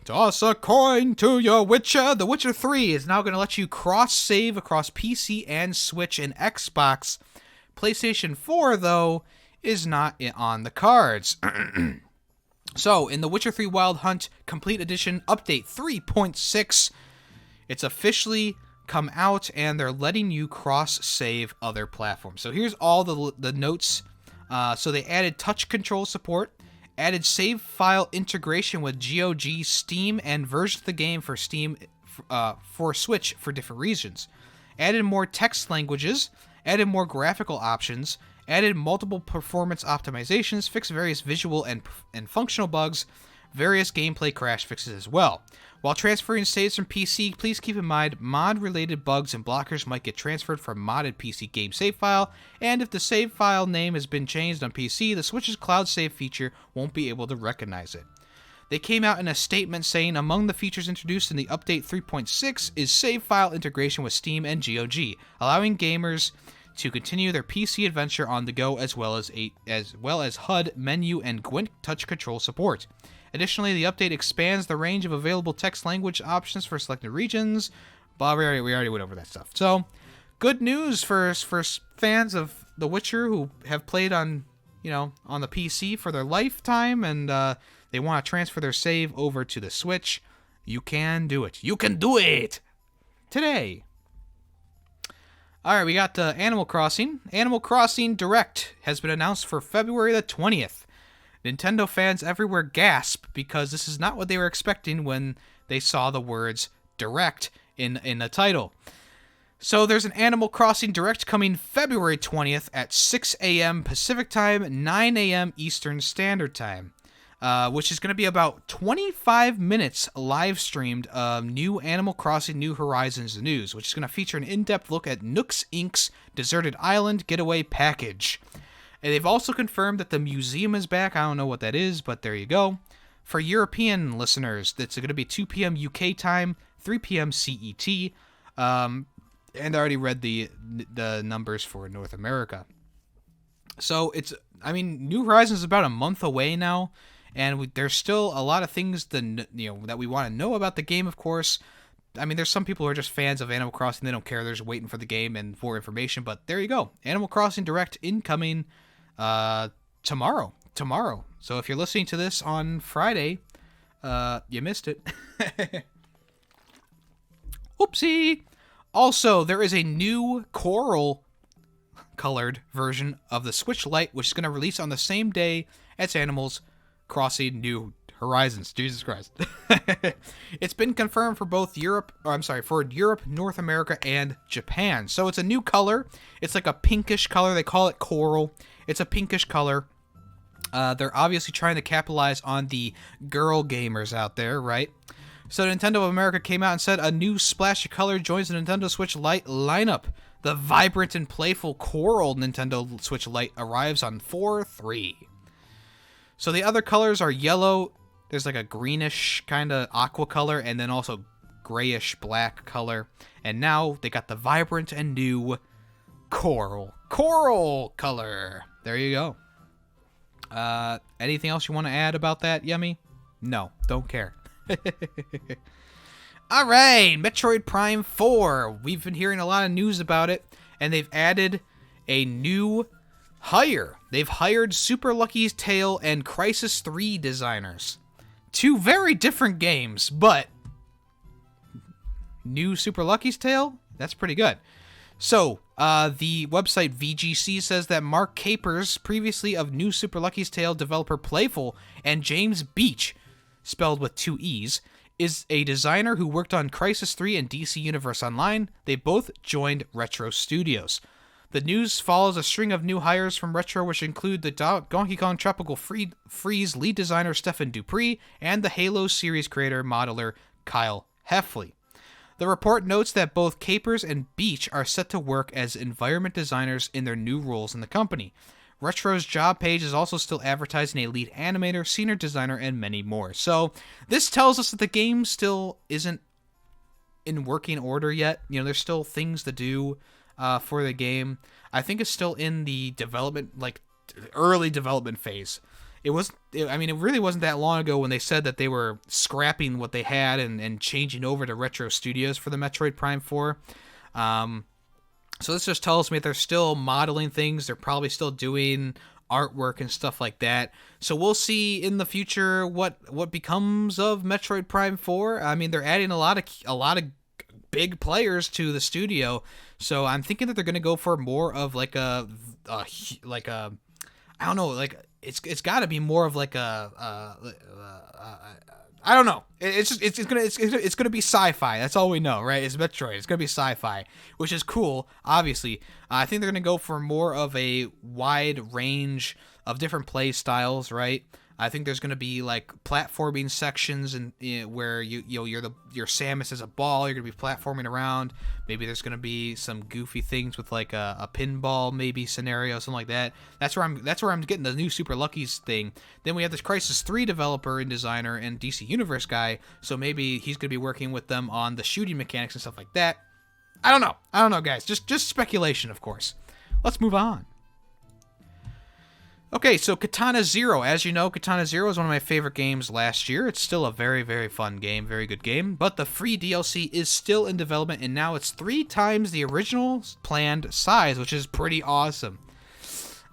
S6: Toss a coin to your Witcher. The Witcher 3 is now going to let you cross-save across PC and Switch and Xbox. PlayStation 4, though, is not on the cards. So, in The Witcher 3 Wild Hunt Complete Edition Update 3.6, it's officially come out, and they're letting you cross-save other platforms. So here's all the notes. So they added touch control support, added save file integration with GOG, Steam, and versions of the game for Steam for Switch for different regions. Added more text languages, added more graphical options, added multiple performance optimizations, fixed various visual and functional bugs, various gameplay crash fixes as well. While transferring saves from PC, please keep in mind mod-related bugs and blockers might get transferred from modded PC game save file, and if the save file name has been changed on PC, the Switch's cloud save feature won't be able to recognize it. They came out in a statement saying among the features introduced in the update 3.6 is save file integration with Steam and GOG, allowing gamers to continue their PC adventure on the go as well as HUD, menu, and Gwent touch control support. Additionally, the update expands the range of available text language options for selected regions. But we already went over that stuff. So, good news for fans of The Witcher who have played on, on the PC for their lifetime, and they want to transfer their save over to the Switch. You can do it. You can do it today. All right, we got Animal Crossing. Animal Crossing Direct has been announced for February the 20th. Nintendo fans everywhere gasp because this is not what they were expecting when they saw the words Direct in the title. So there's an Animal Crossing Direct coming February 20th at 6 a.m. Pacific Time, 9 a.m. Eastern Standard Time, which is going to be about 25 minutes live streamed new Animal Crossing New Horizons news, which is going to feature an in-depth look at Nooks Inc.'s Deserted Island Getaway Package. And they've also confirmed that the museum is back. I don't know what that is, but there you go. For European listeners, it's going to be 2 p.m. UK time, 3 p.m. CET. And I already read the numbers for North America. So New Horizons is about a month away now, and there's still a lot of things that we want to know about the game, of course. There's some people who are just fans of Animal Crossing. They don't care. They're just waiting for the game and for information. But there you go. Animal Crossing Direct incoming tomorrow. So if you're listening to this on Friday, you missed it. Oopsie. Also, there is a new coral-colored version of the Switch Lite, which is going to release on the same day as Animal Crossing New Horizons. Jesus Christ. It's been confirmed for Europe, North America, and Japan. So it's a new color. It's like a pinkish color. They call it coral. It's a pinkish color. They're obviously trying to capitalize on the girl gamers out there, right? So Nintendo of America came out and said a new splash of color joins the Nintendo Switch Lite lineup. The vibrant and playful coral Nintendo Switch Lite arrives on 4/3. So the other colors are yellow. There's like a greenish kind of aqua color, and then also grayish black color. And now they got the vibrant and new coral color. There you go. Anything else you want to add about that, Yemmy? No, don't care. All right, Metroid Prime 4. We've been hearing a lot of news about it, and they've added a new hire. They've hired Super Lucky's Tale and Crisis 3 designers. Two very different games, but new Super Lucky's Tale? That's pretty good. So, the website VGC says that Mark Capers, previously of New Super Lucky's Tale developer Playful, and James Beach, spelled with 2 E's, is a designer who worked on Crisis 3 and DC Universe Online. They both joined Retro Studios. The news follows a string of new hires from Retro, which include the Donkey Kong Tropical Freeze lead designer Stefan Dupree and the Halo series creator modeler Kyle Heffley. The report notes that both Capers and Beach are set to work as environment designers in their new roles in the company. Retro's job page is also still advertising a lead animator, senior designer, and many more. So this tells us that the game still isn't in working order yet. There's still things to do for the game. I think it's still in the development, early development phase. It really wasn't that long ago when they said that they were scrapping what they had and changing over to Retro Studios for the Metroid Prime 4. So this just tells me that they're still modeling things. They're probably still doing artwork and stuff like that. So we'll see in the future what becomes of Metroid Prime 4. They're adding a lot of big players to the studio. So I'm thinking that they're going to go for more of it's got to be more of I don't know. It's gonna be sci-fi. That's all we know, right? It's Metroid. It's gonna be sci-fi, which is cool. Obviously, I think they're gonna go for more of a wide range of different play styles, right? I think there's gonna be platforming sections and where you're Samus as a ball. You're gonna be platforming around. Maybe there's gonna be some goofy things with a pinball maybe scenario, something like that. That's where I'm getting the new Super Lucky's thing. Then we have this Crisis 3 developer and designer and DC Universe guy. So maybe he's gonna be working with them on the shooting mechanics and stuff like that. I don't know, guys. Just speculation, of course. Let's move on. Okay, so Katana Zero. As you know, Katana Zero is one of my favorite games last year. It's still a very, very fun game, very good game. But the free DLC is still in development, and now it's 3 times the original planned size, which is pretty awesome.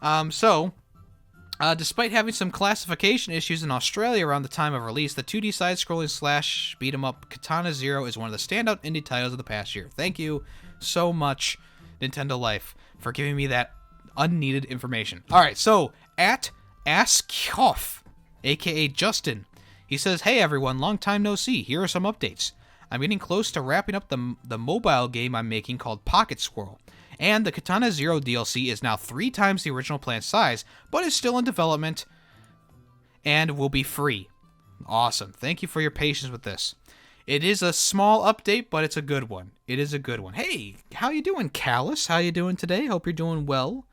S6: Despite having some classification issues in Australia around the time of release, the 2D side-scrolling slash beat-em-up Katana Zero is one of the standout indie titles of the past year. Thank you so much, Nintendo Life, for giving me that unneeded information. All right, so at Askhoff, aka Justin, he says, "Hey everyone, long time no see. Here are some updates. I'm getting close to wrapping up the mobile game I'm making called Pocket Squirrel, and the Katana Zero DLC is now 3 times the original planned size, but is still in development and will be free." Awesome. Thank you for your patience with this. It is a small update, but it's a good one. It is a good one. Hey, how you doing, Callus? How you doing today? Hope you're doing well.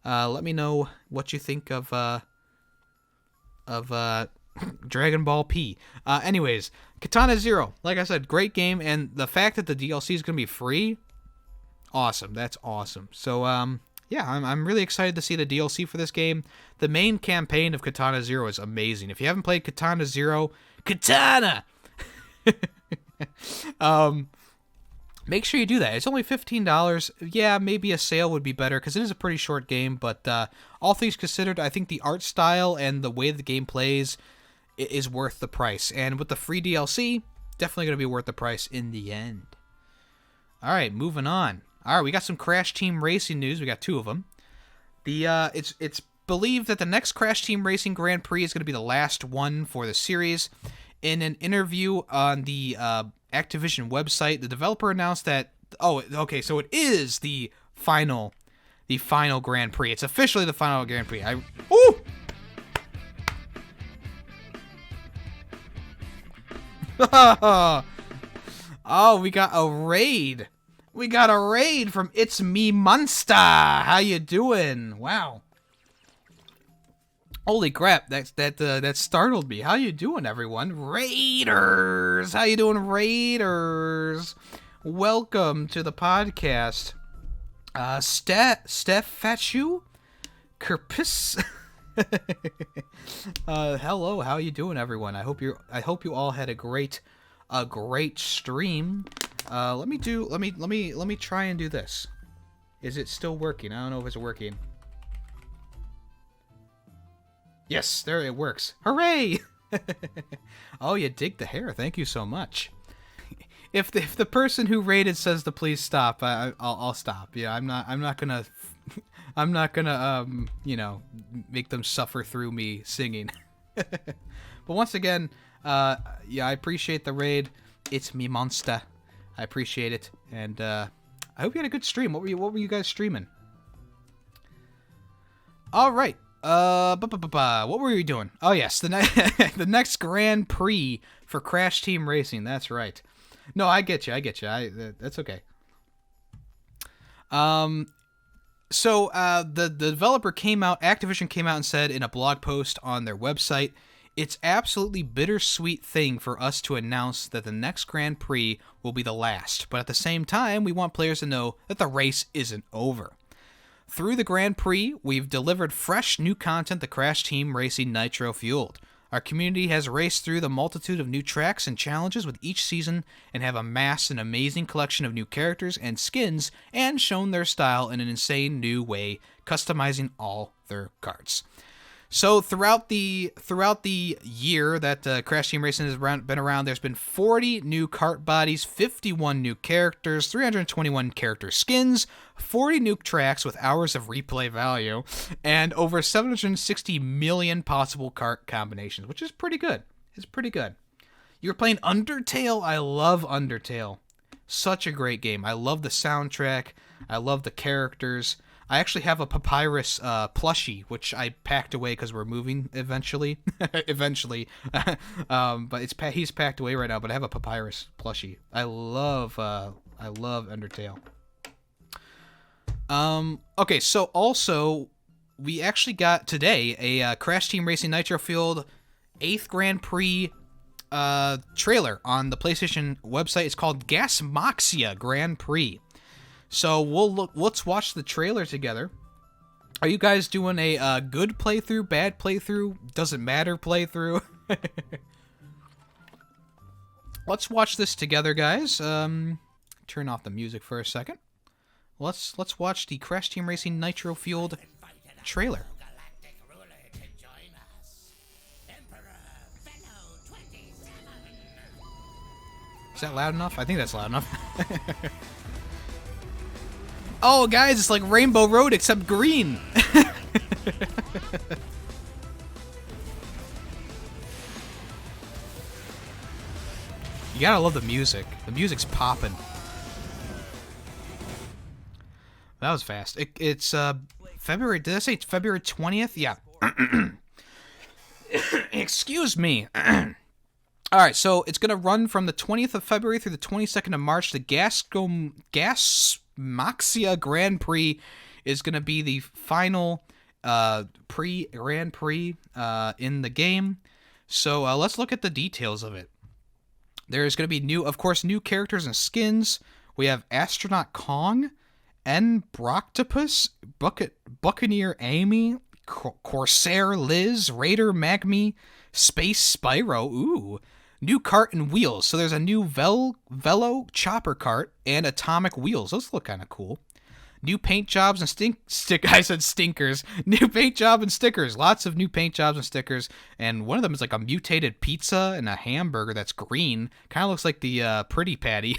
S6: Let me know what you think of Dragon Ball P. Anyways, Katana Zero, like I said, great game, and the fact that the DLC is going to be free, awesome. That's awesome. So, yeah, I'm really excited to see the DLC for this game. The main campaign of Katana Zero is amazing. If you haven't played Katana Zero, Katana! Make sure you do that. It's only $15. Yeah, maybe a sale would be better because it is a pretty short game, but all things considered, I think the art style and the way the game plays is worth the price. And with the free DLC, definitely going to be worth the price in the end. All right, moving on. All right, we got some Crash Team Racing news. We got 2 of them. It's believed that the next Crash Team Racing Grand Prix is going to be the last one for the series. In an interview on the Activision website, the developer announced that, so it is the final Grand Prix. It's officially the final Grand Prix. Oh, we got a raid. We got a raid from It's Me Monster. How you doing? Wow. Holy crap, that startled me. How you doing, everyone? Raiders! How you doing, Raiders? Welcome to the podcast. Stephachu? Kerpis? Hello, how you doing, everyone? I hope you all had a great stream. Let me try and do this. Is it still working? I don't know if it's working. Yes, there it works. Hooray! Oh, you dig the hair. Thank you so much. If the person who rated says to please stop, I'll stop. Yeah, I'm not gonna make them suffer through me singing. But once again, yeah, I appreciate the raid. It's me monster. I appreciate it, and I hope you had a good stream. What were you guys streaming? All right. What were we doing? Oh yes, the next Grand Prix for Crash Team Racing. That's right. No, I get you. That's okay. So the developer Activision came out and said in a blog post on their website, "It's absolutely bittersweet thing for us to announce that the next Grand Prix will be the last, but at the same time, we want players to know that the race isn't over. Through the Grand Prix, we've delivered fresh new content the Crash Team Racing Nitro fueled. Our community has raced through the multitude of new tracks and challenges with each season and have amassed an amazing collection of new characters and skins and shown their style in an insane new way, customizing all their carts." So throughout the year that Crash Team Racing has been around, there's been 40 new kart bodies, 51 new characters, 321 character skins, 40 new tracks with hours of replay value, and over 760 million possible kart combinations, which is pretty good. It's pretty good. You're playing Undertale? I love Undertale. Such a great game. I love the soundtrack. I love the characters. I actually have a Papyrus plushie, which I packed away because we're moving eventually. But he's packed away right now. But I have a Papyrus plushie. I love Undertale. Okay, so also we actually got today a Crash Team Racing Nitro Fueled 8th Grand Prix trailer on the PlayStation website. It's called Gasmoxia Grand Prix. So let's watch the trailer together, Are you guys doing a good playthrough, bad playthrough, doesn't matter playthrough? Let's watch this together, guys. Turn off the music for a second. Let's watch the Crash Team Racing Nitro Fueled trailer. Is that loud enough? I think that's loud enough. Oh, guys, it's like Rainbow Road except green. You gotta love the music. The music's popping. That was fast. It's February. Did I say it's February 20th? Yeah. Excuse me. All right, so it's gonna run from the 20th of February through the 22nd of March. The Gasmoxia Grand Prix is gonna be the final Grand Prix in the game. So let's look at the details of it. There's going to be new characters and skins. We have Astronaut Kong, Broctopus, Buccaneer Amy, Corsair Liz, Raider Magmi, Space Spyro, ooh, new cart and wheels. So there's a new Velo chopper cart and atomic wheels. Those look kind of cool. New paint jobs and I said stinkers. New paint job and stickers. Lots of new paint jobs and stickers. And one of them is like a mutated pizza and a hamburger that's green. Kind of looks like the Pretty Patty.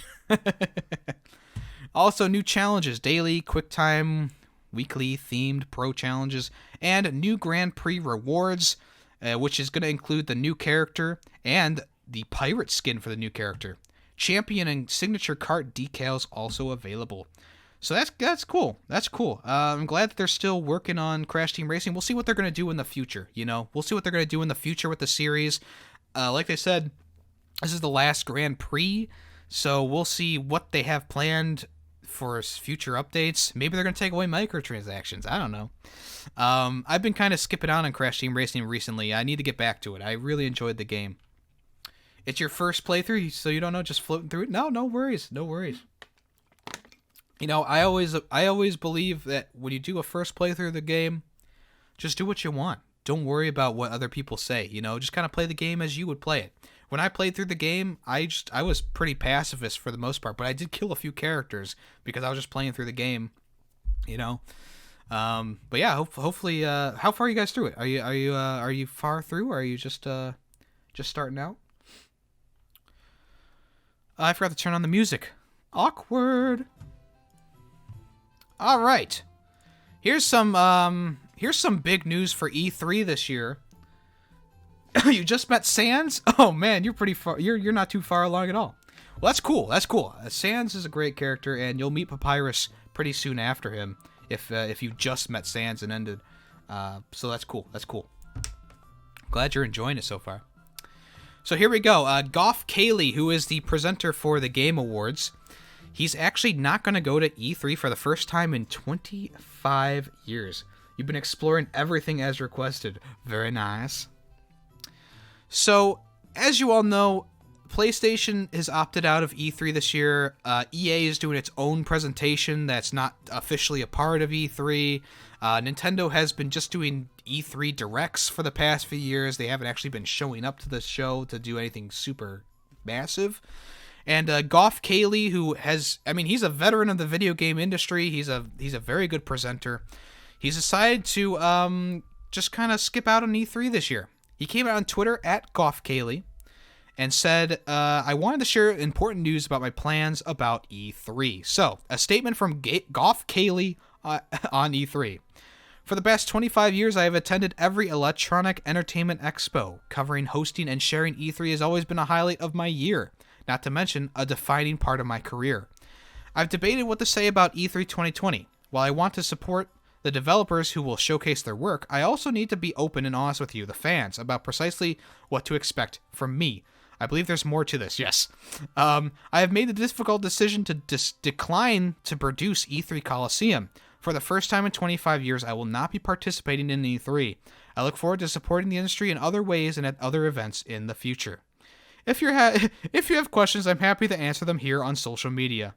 S6: Also, new challenges. Daily, QuickTime, weekly, themed pro challenges. And new Grand Prix rewards, which is going to include the new character and the pirate skin for the new character. Champion and signature cart decals also available. So that's cool. That's cool. I'm glad that they're still working on Crash Team Racing. We'll see what they're going to do in the future, you know? We'll see what they're going to do in the future with the series. Like I said, this is the last Grand Prix, so we'll see what they have planned for future updates. Maybe they're going to take away microtransactions. I don't know. I've been kind of skipping out on Crash Team Racing recently. I need to get back to it. I really enjoyed the game. It's your first playthrough, so you don't know, just floating through it? No worries. No worries. You know, I always believe that when you do a first playthrough of the game, just do what you want. Don't worry about what other people say, you know, just kind of play the game as you would play it. When I played through the game, I was pretty pacifist for the most part, but I did kill a few characters because I was just playing through the game, you know. But yeah, hopefully, how far are you guys through it? Are you far through, or are you just starting out? I forgot to turn on the music. Awkward. All right, here's some big news for E3 this year. You just met Sans? Oh man, you're pretty far. You're not too far along at all. Well, that's cool. That's cool. Sans is a great character, and you'll meet Papyrus pretty soon after him if you just met Sans and ended. So that's cool. That's cool. Glad you're enjoying it so far. So here we go. Goff Cayley, who is the presenter for the Game Awards. He's actually not going to go to E3 for the first time in 25 years. You've been exploring everything as requested. Very nice. So, as you all know, PlayStation has opted out of E3 this year. EA is doing its own presentation that's not officially a part of E3. Nintendo has been just doing E3 Directs for the past few years. They haven't actually been showing up to the show to do anything super massive. And Goff Cayley, who has, I mean, he's a veteran of the video game industry. He's a very good presenter. He's decided to just kind of skip out on E3 this year. He came out on Twitter at Goff Cayley and said, I wanted to share important news about my plans about E3. So, a statement from Goff Cayley on E3. For the past 25 years, I have attended every electronic entertainment expo. Covering, hosting, and sharing E3 has always been a highlight of my year. Not to mention, a defining part of my career. I've debated what to say about E3 2020. While I want to support the developers who will showcase their work, I also need to be open and honest with you, the fans, about precisely what to expect from me. I believe there's more to this, yes. I have made the difficult decision to decline to produce E3 Coliseum. For the first time in 25 years, I will not be participating in E3. I look forward to supporting the industry in other ways and at other events in the future. If you have questions, I'm happy to answer them here on social media.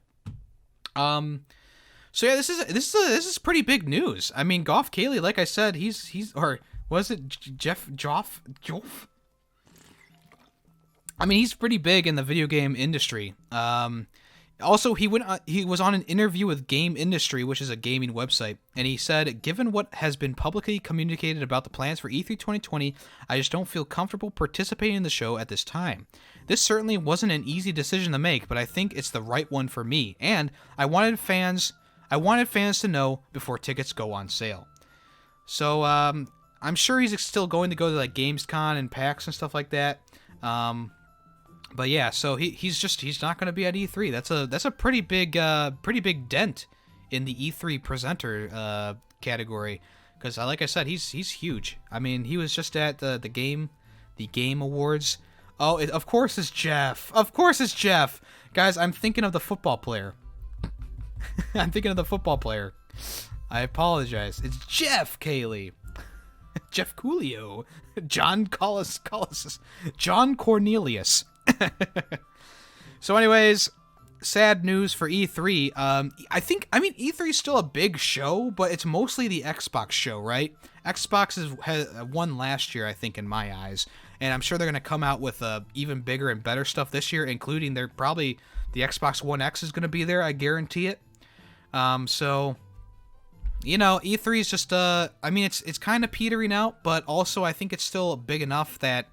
S6: So yeah, this is pretty big news. I mean, Goff Cayley, like I said, he's or was it Joff? I mean, he's pretty big in the video game industry. Also, he was on an interview with Game Industry, which is a gaming website, and he said, "Given what has been publicly communicated about the plans for E3 2020, I just don't feel comfortable participating in the show at this time. This certainly wasn't an easy decision to make, but I think it's the right one for me, and I wanted fans to know before tickets go on sale." So, I'm sure he's still going to go to like Gamescom and PAX and stuff like that. But yeah, so he's not going to be at E3. That's a pretty big dent in the E3 presenter category, because like I said, he's huge. I mean, he was just at the Game Awards. Oh, of course it's Jeff. Of course it's Jeff. Guys, I'm thinking of the football player. I'm thinking of the football player. I apologize. It's Jeff Cayley. Jeff Coolio. John Cornelius. So anyways, sad news for E3. E3 is still a big show, but it's mostly the Xbox show, right? Xbox has won last year, I think, in my eyes. And I'm sure they're going to come out with even bigger and better stuff this year, including the Xbox One X is going to be there. I guarantee it. So, you know, E3 is just, it's kind of petering out, but also I think it's still big enough that,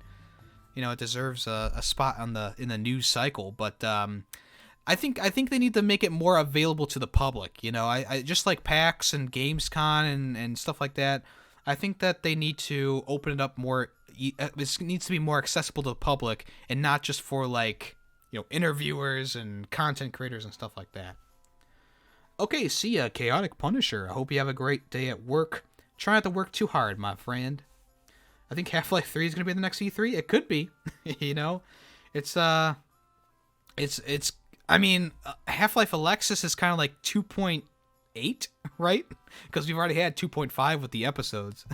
S6: you know, it deserves a spot in the news cycle. But I think they need to make it more available to the public. You know, I just like PAX and Gamescom and stuff like that. I think that they need to open it up more. It needs to be more accessible to the public and not just for, like, you know, interviewers and content creators and stuff like that. Okay, see ya, Chaotic Punisher. I hope you have a great day at work. Try not to work too hard, my friend. I think Half-Life 3 is going to be the next E3. It could be. You know? Half-Life Alexis is kind of like 2.8, right? Because we've already had 2.5 with the episodes.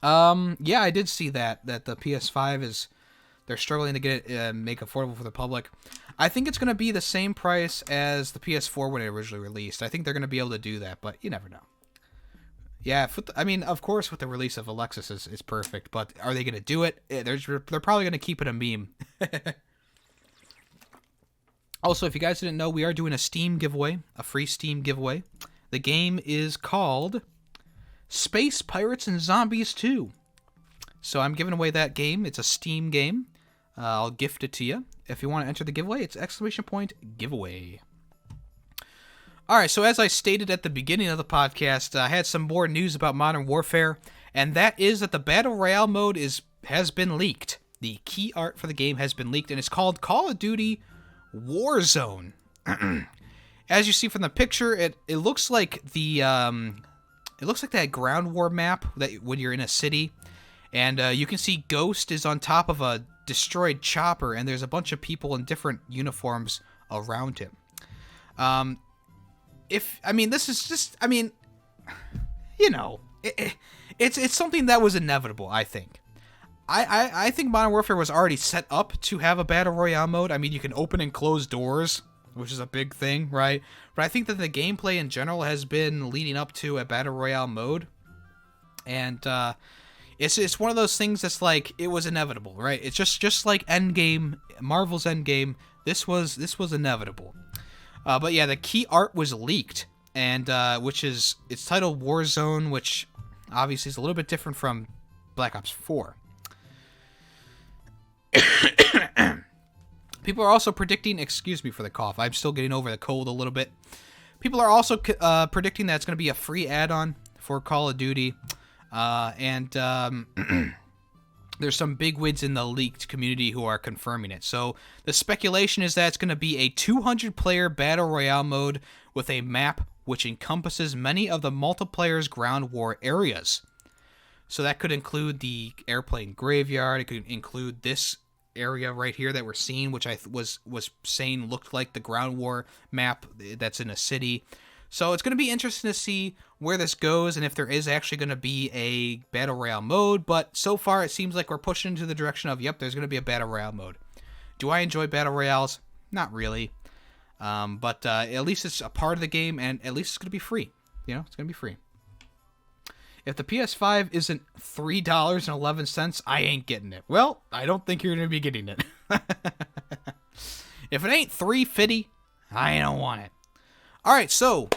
S6: Yeah, I did see that the PS5 they're struggling to get it make affordable for the public. I think it's going to be the same price as the PS4 when it originally released. I think they're going to be able to do that, but you never know. Yeah, of course, with the release of Alexis is perfect, but are they going to do it? They're probably going to keep it a meme. Also, if you guys didn't know, we are doing a Steam giveaway, a free Steam giveaway. The game is called Space Pirates and Zombies 2. So I'm giving away that game. It's a Steam game. I'll gift it to you. If you want to enter the giveaway, it's !giveaway. Alright, so as I stated at the beginning of the podcast, I had some more news about Modern Warfare, and that is that the Battle Royale mode has been leaked. The key art for the game has been leaked, and it's called Call of Duty Warzone. As you see from the picture, it looks like that ground war map that when you're in a city, and you can see Ghost is on top of a destroyed chopper, and there's a bunch of people in different uniforms around him. This is just, you know, it's something that was inevitable, I think. I think Modern Warfare was already set up to have a Battle Royale mode. I mean, you can open and close doors, which is a big thing, right? But I think that the gameplay in general has been leading up to a Battle Royale mode. And it's one of those things that's like, it was inevitable, right? It's just like Endgame, Marvel's Endgame. This was inevitable. But yeah, the key art was leaked, and it's titled Warzone, which obviously is a little bit different from Black Ops 4. People are also predicting, excuse me for the cough, I'm still getting over the cold a little bit. People are also predicting that it's going to be a free add-on for Call of Duty, and there's some bigwigs in the leaked community who are confirming it. So the speculation is that it's going to be a 200-player Battle Royale mode with a map which encompasses many of the multiplayer's ground war areas. So that could include the airplane graveyard. It could include this area right here that we're seeing, which I was saying looked like the ground war map that's in a city. So it's going to be interesting to see where this goes and if there is actually going to be a Battle Royale mode. But so far, it seems like we're pushing into the direction of, yep, there's going to be a Battle Royale mode. Do I enjoy Battle Royales? Not really. But at least it's a part of the game, and at least it's going to be free. You know, it's going to be free. If the PS5 isn't $3.11, I ain't getting it. Well, I don't think you're going to be getting it. If it ain't $3.50, I don't want it. All right, so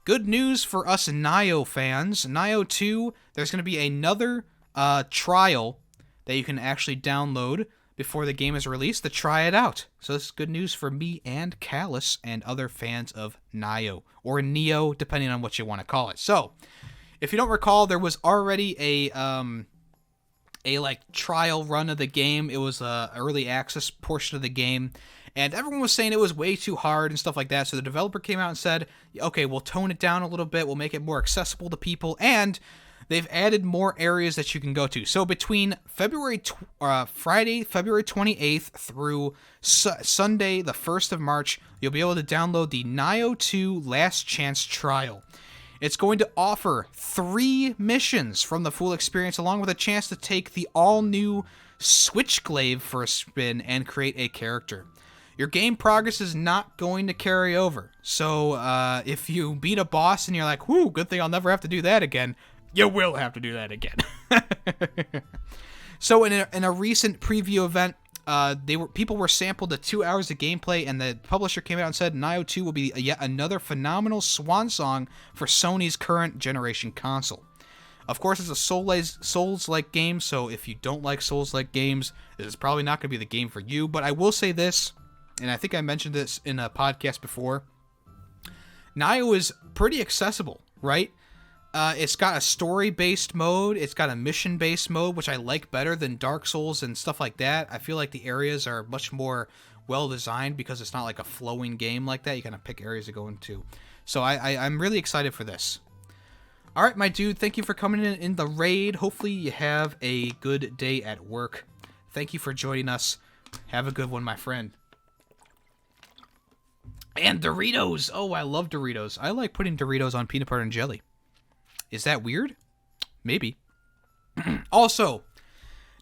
S6: good news for us Nioh fans. Nioh 2, there's going to be another trial that you can actually download before the game is released to try it out. So this is good news for me and Callus and other fans of Nioh, or Neo, depending on what you want to call it. So, if you don't recall, there was already a like trial run of the game. It was a early access portion of the game, and everyone was saying it was way too hard and stuff like that. So the developer came out and said, "Okay, we'll tone it down a little bit. We'll make it more accessible to people." And they've added more areas that you can go to. So between Friday, February 28th through Sunday, the 1st of March, you'll be able to download the Nioh 2 Last Chance Trial. It's going to offer 3 missions from the full experience, along with a chance to take the all-new Switchglaive for a spin and create a character. Your game progress is not going to carry over. So if you beat a boss and you're like, whoo, good thing I'll never have to do that again, you will have to do that again. So in a recent preview event, people were sampled the 2 hours of gameplay, and the publisher came out and said Nioh 2 will be yet another phenomenal swan song for Sony's current generation console. Of course, it's a Souls-like game, so if you don't like Souls-like games, this is probably not going to be the game for you. But I will say this, and I think I mentioned this in a podcast before, Nioh is pretty accessible, right? It's got a story-based mode. It's got a mission-based mode, which I like better than Dark Souls and stuff like that. I feel like the areas are much more well-designed because it's not like a flowing game like that. You kind of pick areas to go into. So I'm really excited for this. All right, my dude, thank you for coming in the raid. Hopefully you have a good day at work. Thank you for joining us. Have a good one, my friend. And Doritos. Oh, I love Doritos. I like putting Doritos on peanut butter and jelly. Is that weird? Maybe. Also,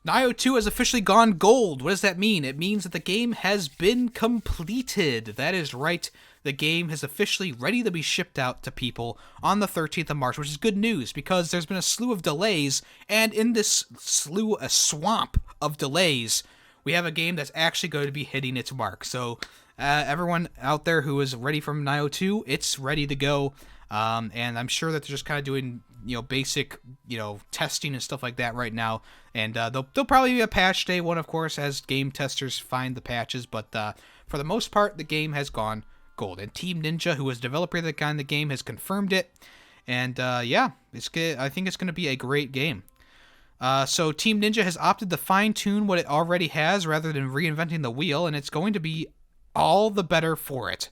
S6: Nioh 2 has officially gone gold. What does that mean? It means that the game has been completed. That is right. The game is officially ready to be shipped out to people on the 13th of March, which is good news because there's been a slew of delays, and in this a swamp of delays, we have a game that's actually going to be hitting its mark. So, everyone out there who is ready from Nioh 2, it's ready to go. And I'm sure that they're just kind of doing, basic, testing and stuff like that right now. And there'll probably be a patch day one, of course, as game testers find the patches. But for the most part, the game has gone gold. And Team Ninja, who was the developer that got in the game, has confirmed it. And yeah, I think it's going to be a great game. So Team Ninja has opted to fine-tune what it already has rather than reinventing the wheel, and it's going to be all the better for it.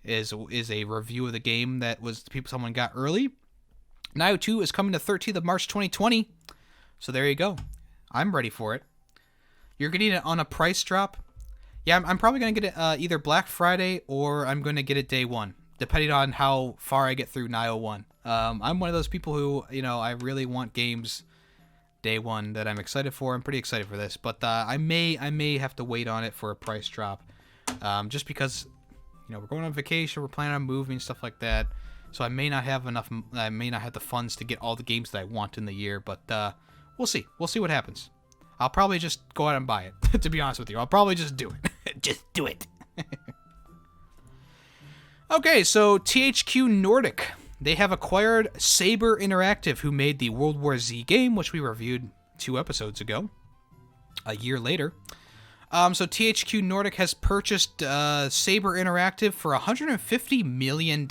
S6: Is a review of the game that someone got early. Nioh 2 is coming to 13th of March 2020. So there you go. I'm ready for it. You're getting it on a price drop? Yeah, I'm probably going to get it either Black Friday or I'm going to get it day one, depending on how far I get through Nioh 1. I'm one of those people who, I really want games day one that I'm excited for. I'm pretty excited for this, but I may have to wait on it for a price drop, just because we're going on vacation, we're planning on moving, stuff like that. So I may not have the funds to get all the games that I want in the year, but we'll see. We'll see what happens. I'll probably just go out and buy it, to be honest with you. I'll probably just do it. Just do it. Okay, so THQ Nordic. They have acquired Saber Interactive, who made the World War Z game, which we reviewed 2 episodes ago, a year later. So THQ Nordic has purchased Saber Interactive for $150 million.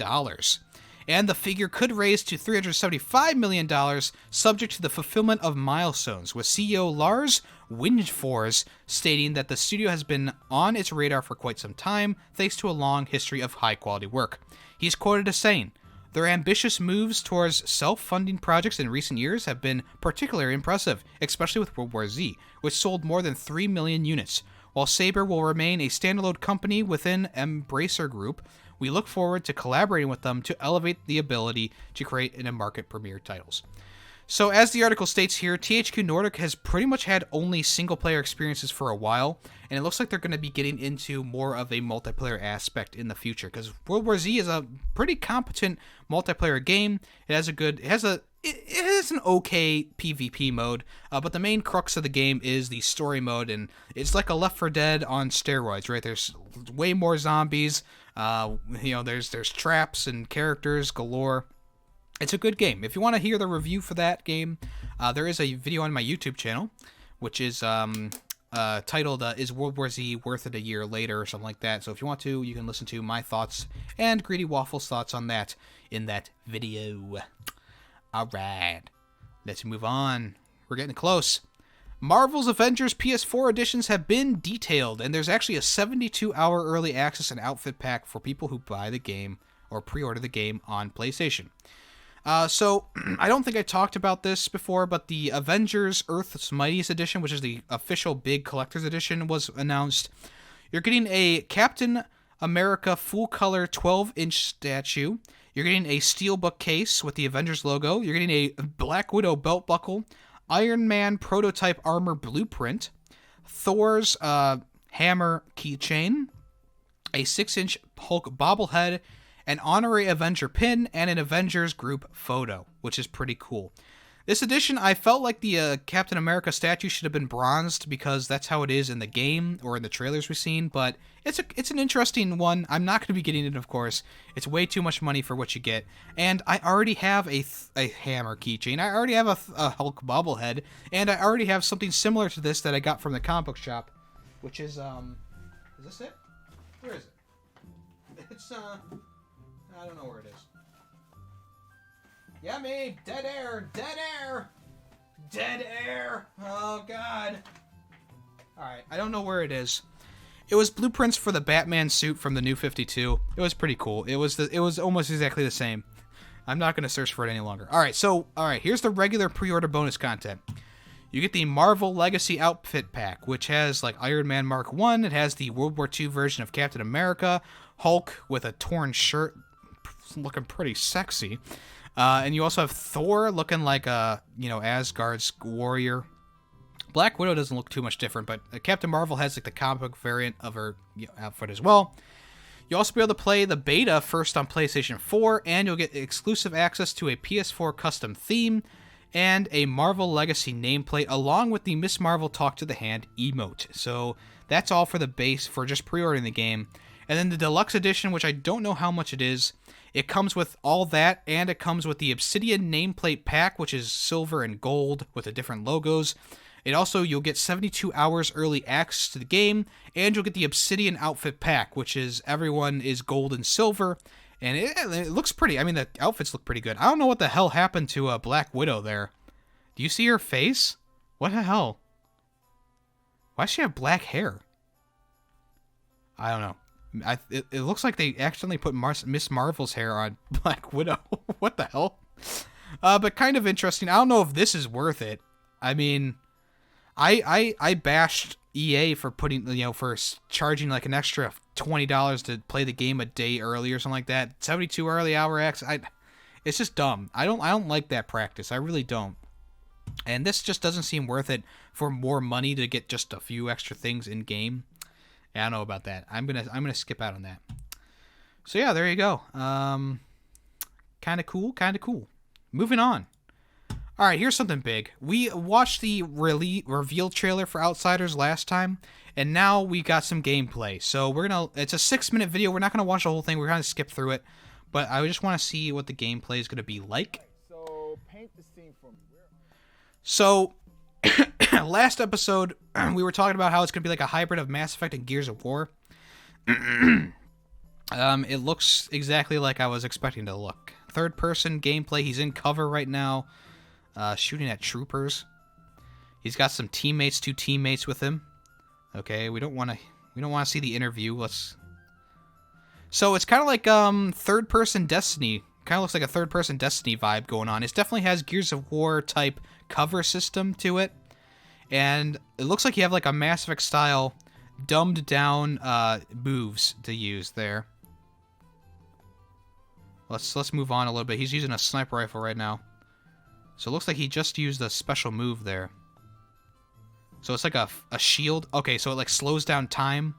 S6: And the figure could raise to $375 million, subject to the fulfillment of milestones, with CEO Lars Wingefors stating that the studio has been on its radar for quite some time, thanks to a long history of high-quality work. He's quoted as saying, "Their ambitious moves towards self-funding projects in recent years have been particularly impressive, especially with World War Z, which sold more than 3 million units. While Saber will remain a standalone company within Embracer Group, we look forward to collaborating with them to elevate the ability to create and market premier titles." So as the article states here, THQ Nordic has pretty much had only single-player experiences for a while, and it looks like they're going to be getting into more of a multiplayer aspect in the future, because World War Z is a pretty competent multiplayer game. It has an okay PvP mode, but the main crux of the game is the story mode, and it's like a Left 4 Dead on steroids, right? There's way more zombies, there's traps and characters galore. It's a good game. If you want to hear the review for that game, there is a video on my YouTube channel, which is titled, Is World War Z Worth It a Year Later, or something like that. So if you want to, you can listen to my thoughts and Greedy Waffle's thoughts on that in that video. Alright, let's move on. We're getting close. Marvel's Avengers PS4 editions have been detailed, and there's actually a 72-hour early access and outfit pack for people who buy the game or pre-order the game on PlayStation. So, I don't think I talked about this before, but the Avengers Earth's Mightiest edition, which is the official big collector's edition, was announced. You're getting a Captain America full-color 12-inch statue. You're getting a steelbook case with the Avengers logo. You're getting a Black Widow belt buckle, Iron Man prototype armor blueprint, Thor's hammer keychain, a 6-inch Hulk bobblehead, an honorary Avenger pin, and an Avengers group photo, which is pretty cool. This edition, I felt like the Captain America statue should have been bronzed because that's how it is in the game or in the trailers we've seen, but it's an interesting one. I'm not going to be getting it, of course. It's way too much money for what you get, and I already have a hammer keychain. I already have a Hulk bobblehead, and I already have something similar to this that I got from the comic book shop, which is this it? Where is it? It's, I don't know where it is. Yemmy! Dead air! Dead air! Dead air! Oh, God. Alright, I don't know where it is. It was blueprints for the Batman suit from the New 52. It was pretty cool. It was almost exactly the same. I'm not going to search for it any longer. Alright, here's the regular pre-order bonus content. You get the Marvel Legacy Outfit Pack, which has, like, Iron Man Mark 1. It has the World War II version of Captain America. Hulk with a torn shirt, looking pretty sexy. And you also have Thor looking like a, Asgard's warrior. Black Widow doesn't look too much different, but Captain Marvel has like the comic book variant of her outfit as well. You'll also be able to play the beta first on PlayStation 4, and you'll get exclusive access to a PS4 custom theme and a Marvel Legacy nameplate, along with the Miss Marvel Talk to the Hand emote. So that's all for the base for just pre-ordering the game. And then the deluxe edition, which I don't know how much it is, it comes with all that, and it comes with the Obsidian nameplate pack, which is silver and gold with the different logos. You'll get 72 hours early access to the game, and you'll get the Obsidian outfit pack, which is everyone is gold and silver, and it looks pretty. I mean, the outfits look pretty good. I don't know what the hell happened to Black Widow there. Do you see her face? What the hell? Why does she have black hair? I don't know. It looks like they accidentally put Miss Marvel's hair on Black Widow. What the hell? But kind of interesting. I don't know if this is worth it. I mean, I bashed EA for for charging like an extra $20 to play the game a day early or something like that. 72 early hour access. It's just dumb. I don't like that practice. I really don't. And this just doesn't seem worth it for more money to get just a few extra things in game. I don't know about that. I'm gonna skip out on that. So yeah, there you go. Kind of cool. Moving on. All right, here's something big. We watched the reveal trailer for Outriders last time, and now we got some gameplay. So it's a 6-minute video. We're not gonna watch the whole thing. We're gonna skip through it, but I just want to see what the gameplay is gonna be like.
S5: So paint the scene for me.
S6: So. Last episode, we were talking about how it's going to be like a hybrid of Mass Effect and Gears of War. It looks exactly like I was expecting to look. Third-person gameplay. He's in cover right now, shooting at troopers. He's got some teammates, 2 teammates with him. Okay, we don't want to see the interview. So it's kind of like third-person Destiny. Kind of looks like a third-person Destiny vibe going on. It definitely has Gears of War type cover system to it. And it looks like you have like a Mass Effect style dumbed down moves to use there. Let's move on a little bit. He's using a sniper rifle right now. So it looks like he just used a special move there. So it's like a shield. Okay, so it like slows down time.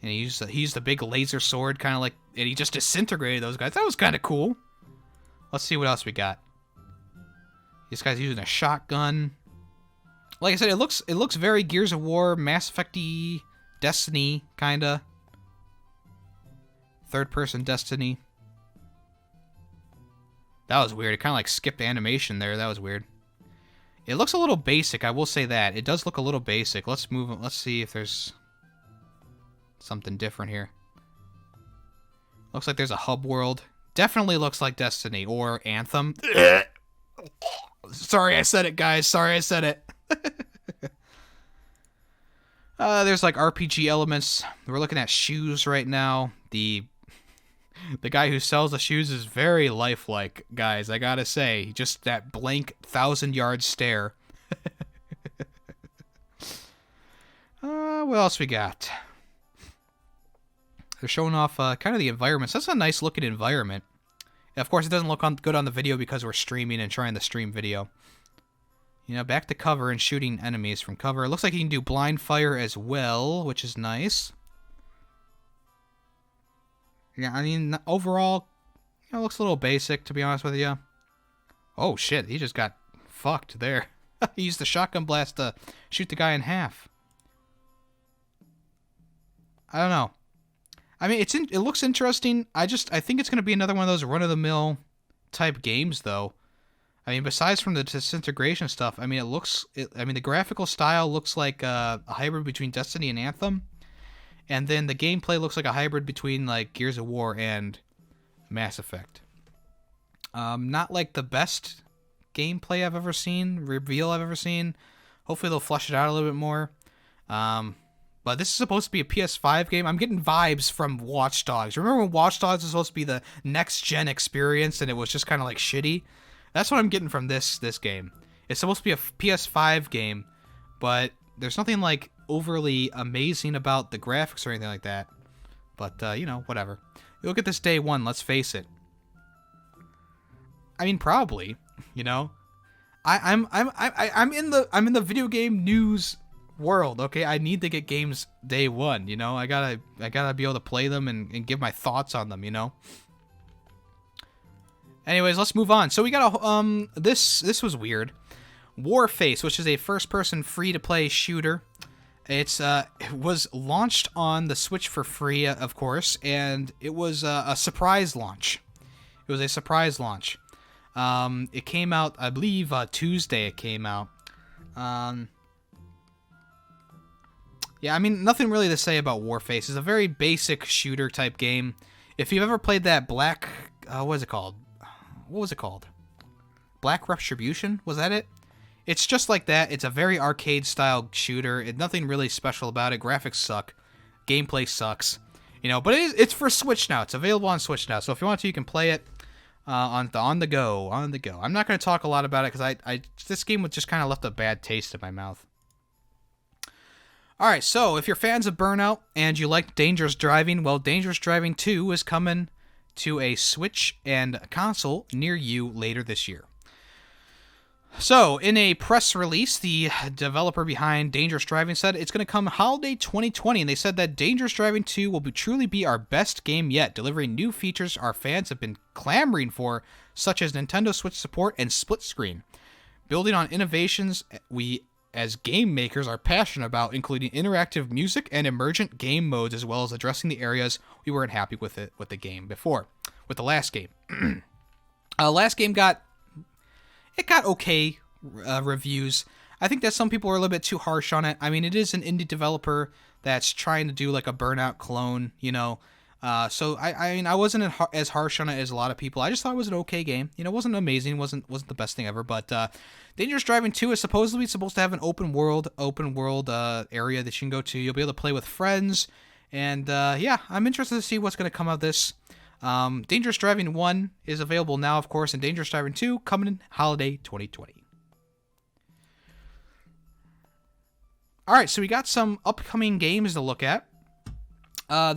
S6: And he used a big laser sword, kind of like, and he just disintegrated those guys. That was kind of cool. Let's see what else we got. This guy's using a shotgun. Like I said, it looks very Gears of War, Mass Effect-y, Destiny, kinda. Third-person Destiny. That was weird. It kind of like skipped animation there. That was weird. It looks a little basic, I will say that. It does look a little basic. Let's move. Let's see if there's something different here. Looks like there's a hub world. Definitely looks like Destiny or Anthem. Sorry I said it, guys. Sorry I said it. There's like RPG elements. We're looking at shoes right now. The guy who sells the shoes is very lifelike, guys. I gotta say, just that blank 1,000-yard stare. What else we got? They're showing off kind of the environments. That's a nice looking environment. Of course, it doesn't look good on the video because we're streaming and trying to stream video. You know, back to cover and shooting enemies from cover. It looks like you can do blind fire as well, which is nice. Yeah, I mean, overall, you know, it looks a little basic, to be honest with you. Oh, shit, he just got fucked there. He used the shotgun blast to shoot the guy in half. I don't know. I mean, it looks interesting. I think it's going to be another one of those run-of-the-mill type games, though. I mean, besides from the disintegration stuff, I mean, the graphical style looks like a hybrid between Destiny and Anthem. And then the gameplay looks like a hybrid between, like, Gears of War and Mass Effect. Not, like, the best gameplay I've ever seen, reveal I've ever seen. Hopefully they'll flesh it out a little bit more. But this is supposed to be a PS5 game. I'm getting vibes from Watch Dogs. Remember when Watch Dogs was supposed to be the next-gen experience and it was just kind of, like, shitty? That's what I'm getting from this game. It's supposed to be a PS5 game, but there's nothing, like, overly amazing about the graphics or anything like that. But, you know, whatever. You look at this day one, let's face it. I mean, probably, you know. I'm in the video game news world, okay? I need to get games day one, you know? I gotta be able to play them and give my thoughts on them, you know? Anyways, let's move on. So we got a, this was weird. Warface, which is a first-person free-to-play shooter. It was launched on the Switch for free, of course, and it was a surprise launch. It was a surprise launch. It came out, I believe, Tuesday it came out. Yeah, I mean, nothing really to say about Warface. It's a very basic shooter-type game. If you've ever played that Black... what was it called? What was it called? Black Retribution? Was that it? It's just like that. It's a very arcade-style shooter. Nothing really special about it. Graphics suck. Gameplay sucks. You know, but it's for Switch now. It's available on Switch now. So if you want to, you can play it on the go. I'm not going to talk a lot about it because this game just kind of left a bad taste in my mouth. Alright, so if you're fans of Burnout and you like Dangerous Driving, well, Dangerous Driving 2 is coming to a Switch and console near you later this year. So, in a press release, the developer behind Dangerous Driving said it's going to come holiday 2020, and they said that Dangerous Driving 2 will truly be our best game yet, delivering new features our fans have been clamoring for, such as Nintendo Switch support and split screen. Building on innovations we as game makers are passionate about, including interactive music and emergent game modes, as well as addressing the areas we weren't happy with the game before, with the last game. Last game got okay reviews. I think that some people are a little bit too harsh on it. I mean, it is an indie developer that's trying to do like a Burnout clone, you know. So I mean, I wasn't as harsh on it as a lot of people. I just thought it was an okay game. You know, it wasn't amazing, wasn't the best thing ever. But Dangerous Driving 2 is supposed to have an open world area that you can go to. You'll be able to play with friends, and yeah, I'm interested to see what's going to come of this. Dangerous Driving 1 is available now, of course, and Dangerous Driving 2 coming in holiday 2020. All right, so we got some upcoming games to look at.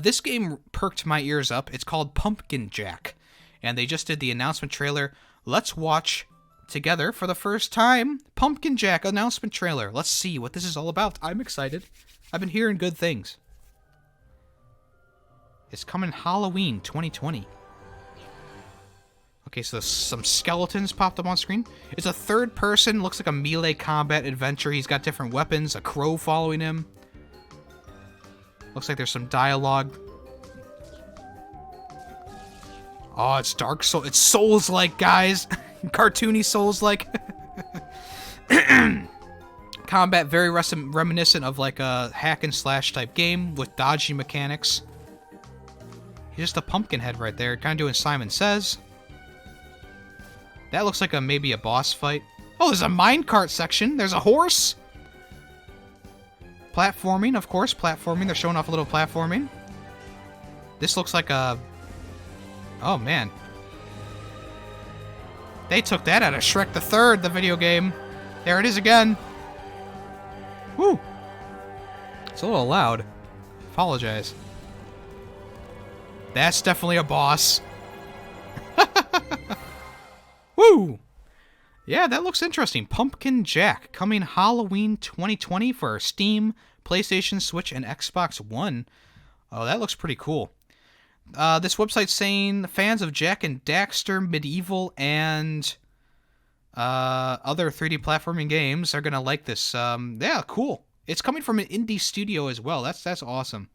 S6: This game perked my ears up. It's called Pumpkin Jack, and they just did the announcement trailer. Let's watch together for the first time. Pumpkin Jack announcement trailer. Let's see what this is all about. I'm excited. I've been hearing good things. It's coming Halloween 2020. Okay, so some skeletons popped up on screen. It's a third person, looks like a melee combat adventure. He's got different weapons, a crow following him. Looks like there's some dialogue. Oh, it's Dark Souls. It's Souls-like, guys. Cartoony Souls-like. Combat very reminiscent of like a hack and slash type game with dodgy mechanics. He's just a pumpkin head right there, kind of doing Simon Says. That looks like maybe a boss fight. Oh, there's a minecart section. There's a horse. Platforming, of course, platforming. They're showing off a little platforming. This looks like a... Oh, man. They took that out of Shrek the Third, the video game. There it is again. Woo. It's a little loud. Apologize. That's definitely a boss. Woo! Yeah, that looks interesting. Pumpkin Jack, coming Halloween 2020 for Steam, PlayStation, Switch, and Xbox One. Oh, that looks pretty cool. This website's saying fans of Jack and Daxter, Medieval, and other 3D platforming games are gonna like this. Yeah, cool. It's coming from an indie studio as well. That's awesome.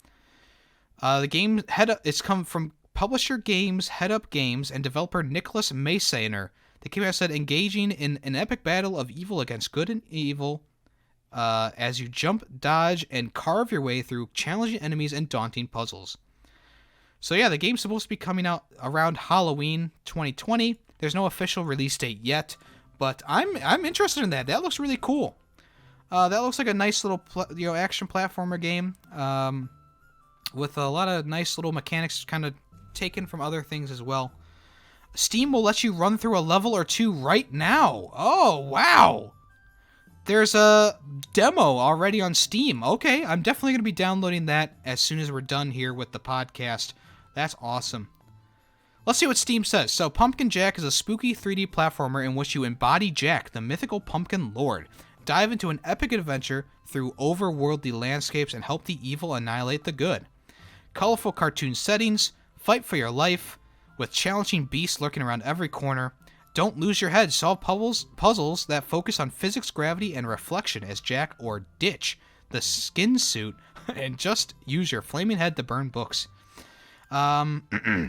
S6: The game it's come from publisher Games, Head Up Games, and developer Nicholas Maysaner. They came out and said, engaging in an epic battle of evil against good and evil as you jump, dodge, and carve your way through challenging enemies and daunting puzzles. So yeah, the game's supposed to be coming out around Halloween 2020. There's no official release date yet, but I'm interested in that. That looks really cool. That looks like a nice little action platformer game with a lot of nice little mechanics kind of taken from other things as well. Steam will let you run through a level or two right now. Oh, wow. There's a demo already on Steam. Okay, I'm definitely going to be downloading that as soon as we're done here with the podcast. That's awesome. Let's see what Steam says. So, Pumpkin Jack is a spooky 3D platformer in which you embody Jack, the mythical pumpkin lord. Dive into an epic adventure through overworldly landscapes and help the evil annihilate the good. Colorful cartoon settings, fight for your life, with challenging beasts lurking around every corner. Don't lose your head. Solve puzzles that focus on physics, gravity, and reflection as Jack, or ditch the skin suit and just use your flaming head to burn books. Find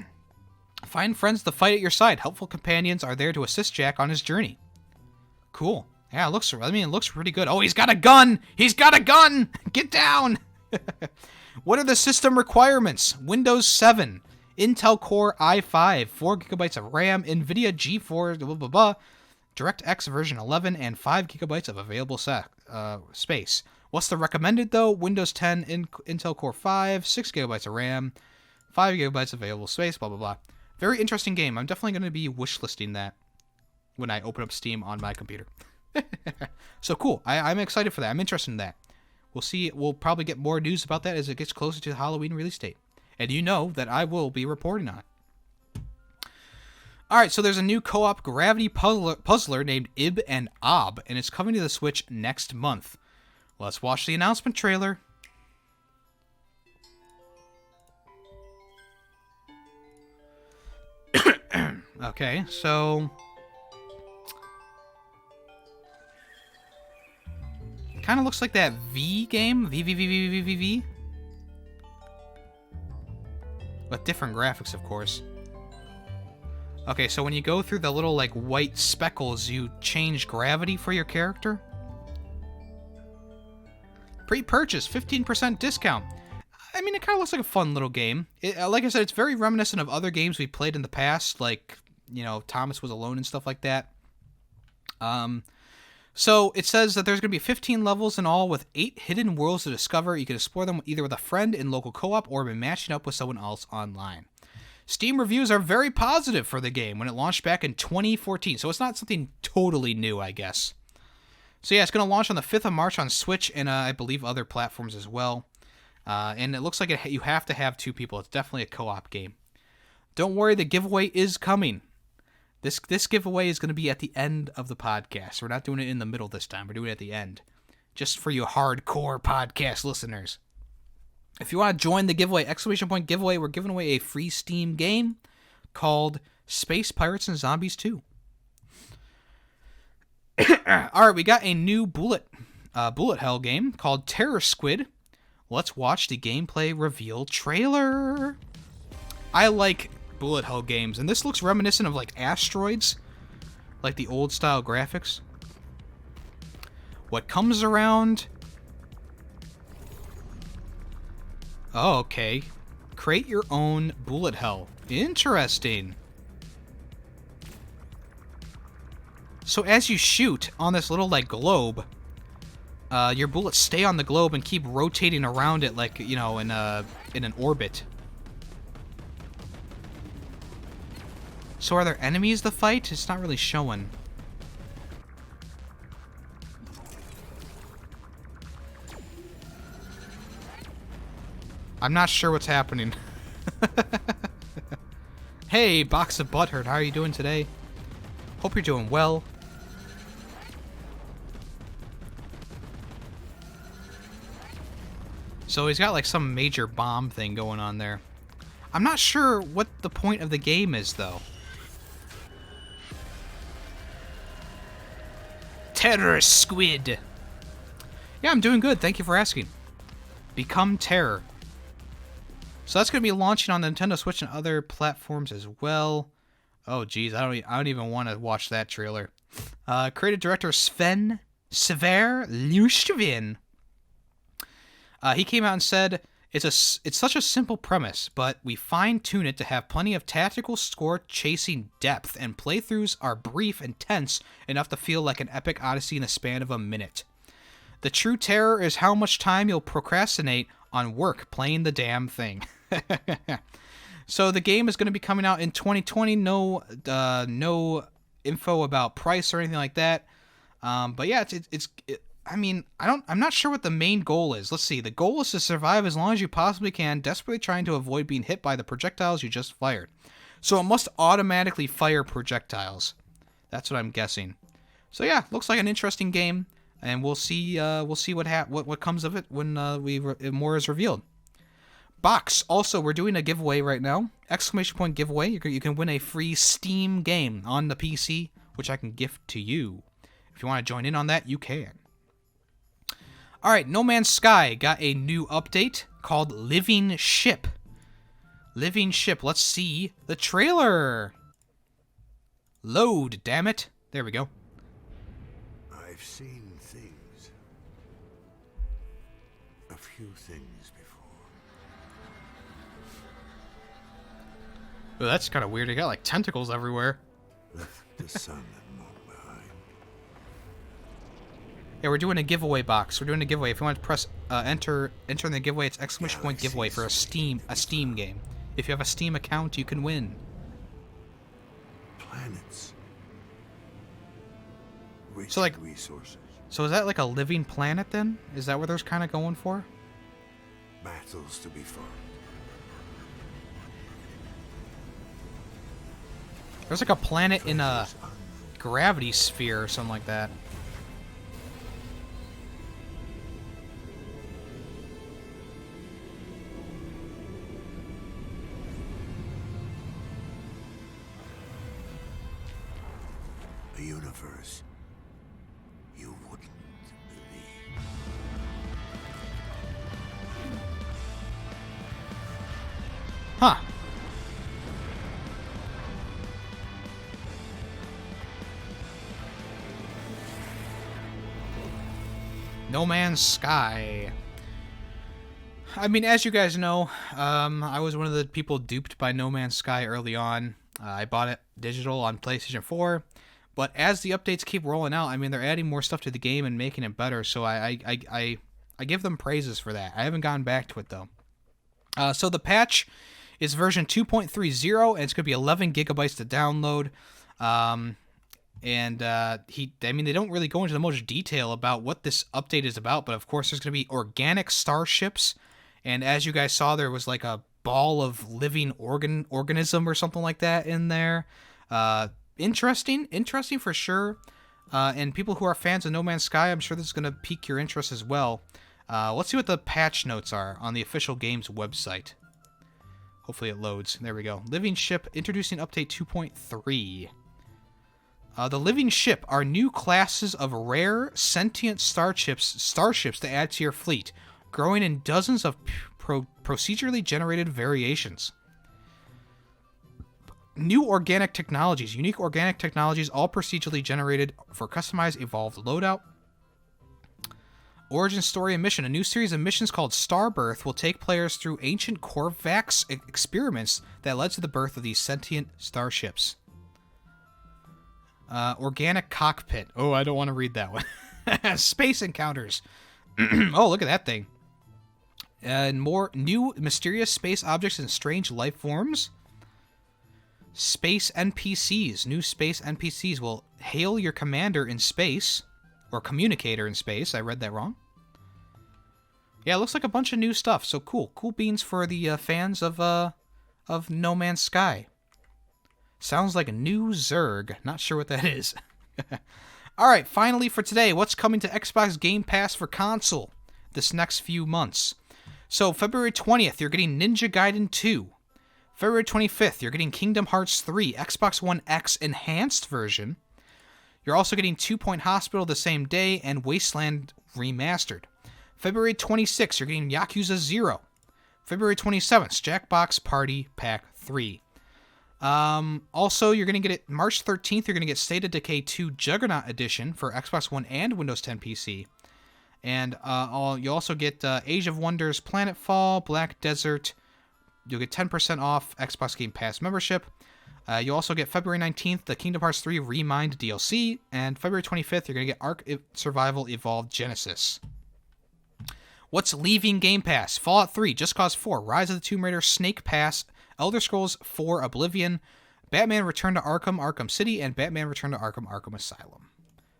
S6: friends to fight at your side. Helpful companions are there to assist Jack on his journey. Cool. Yeah, it looks pretty good. Oh, he's got a gun! He's got a gun! Get down! What are the system requirements? Windows 7. Intel Core i5, 4GB of RAM, NVIDIA GeForce, blah, blah, blah, DirectX version 11, and 5GB of available space. What's the recommended, though? Windows 10, Intel Core 5, 6GB of RAM, 5GB available space, blah, blah, blah. Very interesting game. I'm definitely going to be wishlisting that when I open up Steam on my computer. So cool. I'm excited for that. I'm interested in that. We'll see. We'll probably get more news about that as it gets closer to the Halloween release date. And you know that I will be reporting on it. Alright, so there's a new co-op gravity puzzler named Ib and Ob, and it's coming to the Switch next month. Let's watch the announcement trailer. Okay, so... kind of looks like that V game. V. With different graphics, of course. Okay, so when you go through the little, like, white speckles, you change gravity for your character. Pre-purchase, 15% discount. I mean, it kind of looks like a fun little game. Like I said, it's very reminiscent of other games we played in the past, like, you know, Thomas Was Alone and stuff like that. So it says that there's going to be 15 levels in all with 8 hidden worlds to discover. You can explore them either with a friend in local co-op or by matching up with someone else online. Steam reviews are very positive for the game when it launched back in 2014, so it's not something totally new, I guess. So yeah, it's going to launch on the 5th of March on Switch and I believe other platforms as well. And it looks like you have to have 2 people. It's definitely a co-op game. Don't worry, the giveaway is coming. This giveaway is going to be at the end of the podcast. We're not doing it in the middle this time. We're doing it at the end. Just for you hardcore podcast listeners. If you want to join the giveaway, exclamation point giveaway, we're giving away a free Steam game called Space Pirates and Zombies 2. Alright, we got a new bullet hell game called Terror Squid. Let's watch the gameplay reveal trailer. I like bullet hell games, and this looks reminiscent of like Asteroids, like the old style graphics. What comes around? Oh, okay. Create your own bullet hell. Interesting. So as you shoot on this little like globe, your bullets stay on the globe and keep rotating around it like, you know, in an orbit. So are there enemies to fight? It's not really showing. I'm not sure what's happening. Hey, Box of Butthurt, how are you doing today? Hope you're doing well. So he's got like some major bomb thing going on there. I'm not sure what the point of the game is, though. Terror Squid. Yeah, I'm doing good. Thank you for asking. Become Terror. So that's going to be launching on the Nintendo Switch and other platforms as well. Oh, geez. I don't even want to watch that trailer. Creative director Sven Sever Lustvin. He came out and said, it's such a simple premise, but we fine-tune it to have plenty of tactical score-chasing depth, and playthroughs are brief and tense enough to feel like an epic odyssey in the span of a minute. The true terror is how much time you'll procrastinate on work playing the damn thing. So the game is going to be coming out in 2020. No info about price or anything like that. But yeah, I'm not sure what the main goal is. Let's see. The goal is to survive as long as you possibly can, desperately trying to avoid being hit by the projectiles you just fired. So it must automatically fire projectiles. That's what I'm guessing. So yeah, looks like an interesting game, and we'll see what comes of it when more is revealed. Box. Also, we're doing a giveaway right now. Exclamation point giveaway. You can win a free Steam game on the PC, which I can gift to you. If you want to join in on that, you can. Alright, No Man's Sky got a new update called Living Ship. Living Ship. Let's see the trailer. Load, damn it. There we go.
S7: I've seen things. A few things before.
S6: Oh, that's kind of weird. They got like tentacles everywhere.
S7: Left the sun and moon behind.
S6: Yeah, we're doing a giveaway box. We're doing a giveaway. If you want to press enter in the giveaway, it's exclamation point giveaway for a Steam game. If you have a Steam account, you can win.
S7: Planets. Rich
S6: So, like,
S7: resources.
S6: So is that like a living planet then? Is that what they're kind of going for?
S7: Battles to be fought.
S6: There's like a planet in a gravity sphere or something like that.
S7: A universe you wouldn't believe.
S6: Huh. No Man's Sky. I mean, as you guys know, I was one of the people duped by No Man's Sky early on. I bought it digital on PlayStation 4. But as the updates keep rolling out, I mean, they're adding more stuff to the game and making it better. So I give them praises for that. I haven't gone back to it, though. So the patch is version 2.30, and it's going to be 11 gigabytes to download. They don't really go into much detail about what this update is about, but of course there's going to be organic starships, and as you guys saw, there was like a ball of living organism or something like that in there. interesting for sure. And people who are fans of No Man's Sky, I'm sure this is going to pique your interest as well. Let's see what the patch notes are on the official game's website. Hopefully it loads. There we go. Living Ship, introducing update 2.3. The Living Ship are new classes of rare, sentient starships to add to your fleet, growing in dozens of procedurally generated variations. New organic technologies, unique organic technologies, all procedurally generated for customized evolved loadout. Origin story and mission. A new series of missions called Starbirth will take players through ancient Corvax experiments that led to the birth of these sentient starships. Organic cockpit. Oh, I don't want to read that one. Space encounters. Oh, look at that thing. And more new mysterious space objects and strange life forms. Space NPCs. New space NPCs will hail your commander in space. Or communicator in space. I read that wrong. Yeah, it looks like a bunch of new stuff. So cool. Cool beans for the fans of No Man's Sky. Sounds like a new Zerg. Not sure what that is. Alright, finally for today. What's coming to Xbox Game Pass for console this next few months? So, February 20th, you're getting Ninja Gaiden 2. February 25th, you're getting Kingdom Hearts 3, Xbox One X Enhanced version. You're also getting 2 Point Hospital the same day and Wasteland Remastered. February 26th, you're getting Yakuza 0. February 27th, Jackbox Party Pack 3. Also, you're going to get it March 13th, you're going to get State of Decay 2 Juggernaut Edition for Xbox One and Windows 10 PC. And you also get Age of Wonders Planetfall, Black Desert. You'll get 10% off Xbox Game Pass membership. You'll also get February 19th, the Kingdom Hearts 3 Remind DLC. And February 25th, you're going to get Ark Survival Evolved Genesis. What's leaving Game Pass? Fallout 3, Just Cause 4, Rise of the Tomb Raider, Snake Pass, Elder Scrolls 4 Oblivion, Batman Return to Arkham, Arkham City, and Batman Return to Arkham, Arkham Asylum.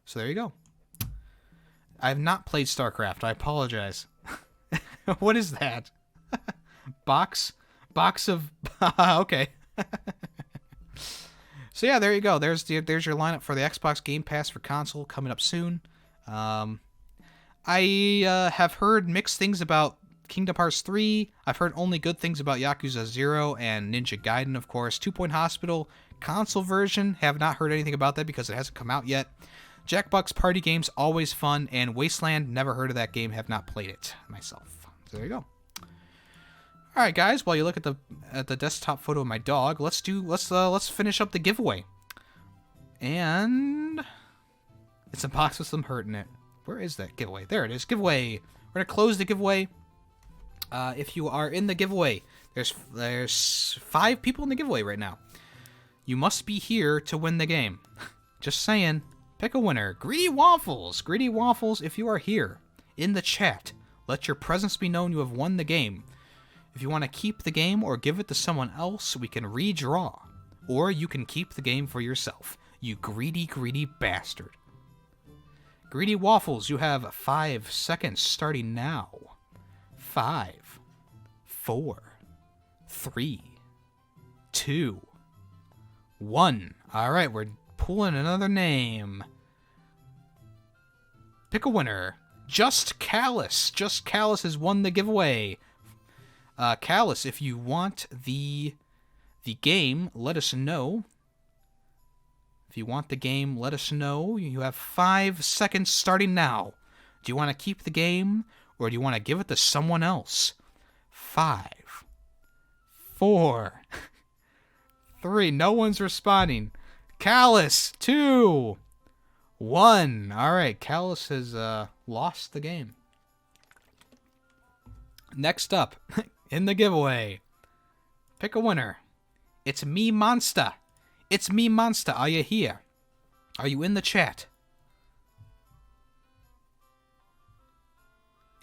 S6: So there you go. I have not played StarCraft. I apologize. What is that? Box of... Okay. So yeah, there you go. There's your lineup for the Xbox Game Pass for console coming up soon. I have heard mixed things about Kingdom Hearts 3. I've heard only good things about Yakuza 0 and Ninja Gaiden, of course. 2 Point Hospital console version. Have not heard anything about that because it hasn't come out yet. Jackbox Party Games, always fun. And Wasteland, never heard of that game. Have not played it myself. So there you go. All right, guys. While you look at the desktop photo of my dog, let's finish up the giveaway. And it's a box with some hurt in it. Where is that giveaway? There it is. Giveaway. We're gonna close the giveaway. If you are in the giveaway, there's 5 people in the giveaway right now. You must be here to win the game. Just saying. Pick a winner. Greedy Waffles. Greedy Waffles, if you are here in the chat, let your presence be known you have won the game. If you want to keep the game or give it to someone else, we can redraw. Or you can keep the game for yourself. You greedy, greedy bastard. Greedy Waffles, you have 5 seconds starting now. 5, 4, 3, 2, 1. Alright, we're pulling another name. Pick a winner. Just Callus. Just Callus has won the giveaway. Callus, if you want the game, let us know. If you want the game, let us know. You have 5 seconds starting now. Do you want to keep the game, or do you want to give it to someone else? 5, 4, 3. No one's responding. Callus, 2, 1. All right, Callus has lost the game. Next up, in the giveaway, pick a winner. It's me, Monster. It's me, Monster. Are you here? Are you in the chat?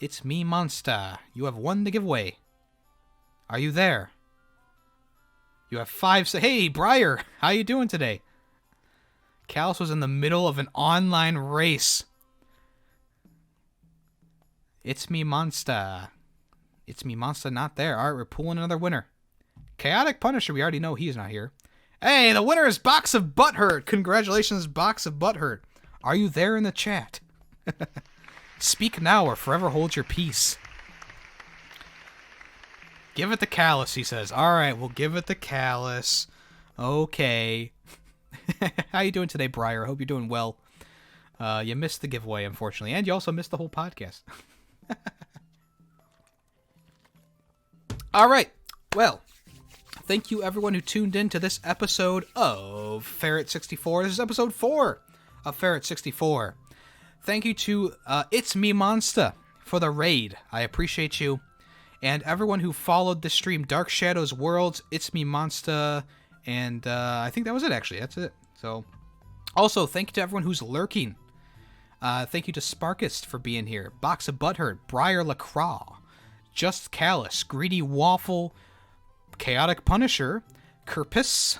S6: It's me, Monster. You have won the giveaway. Are you there? You have 5 Hey, Briar. How you doing today? Callus was in the middle of an online race. It's me, Monster. It's me, Monster, not there. All right, we're pulling another winner. Chaotic Punisher, we already know he's not here. Hey, the winner is Box of Butthurt. Congratulations, Box of Butthurt. Are you there in the chat? Speak now or forever hold your peace. Give it the callus, he says. All right, we'll give it the callus. Okay. How you doing today, Briar? I hope you're doing well. You missed the giveaway, unfortunately, and you also missed the whole podcast. All right. Well, thank you, everyone who tuned in to this episode of Ferret 64. This is episode 4 of Ferret 64. Thank you to It's Me Monster for the raid. I appreciate you. And everyone who followed the stream, Dark Shadows Worlds, It's Me Monster, and I think that was it, actually. That's it. So, also, thank you to everyone who's lurking. Thank you to Sparkist for being here. Box of Butthurt, Briar LaCroix, Just Callus, Greedy Waffle, Chaotic Punisher, Kerpis,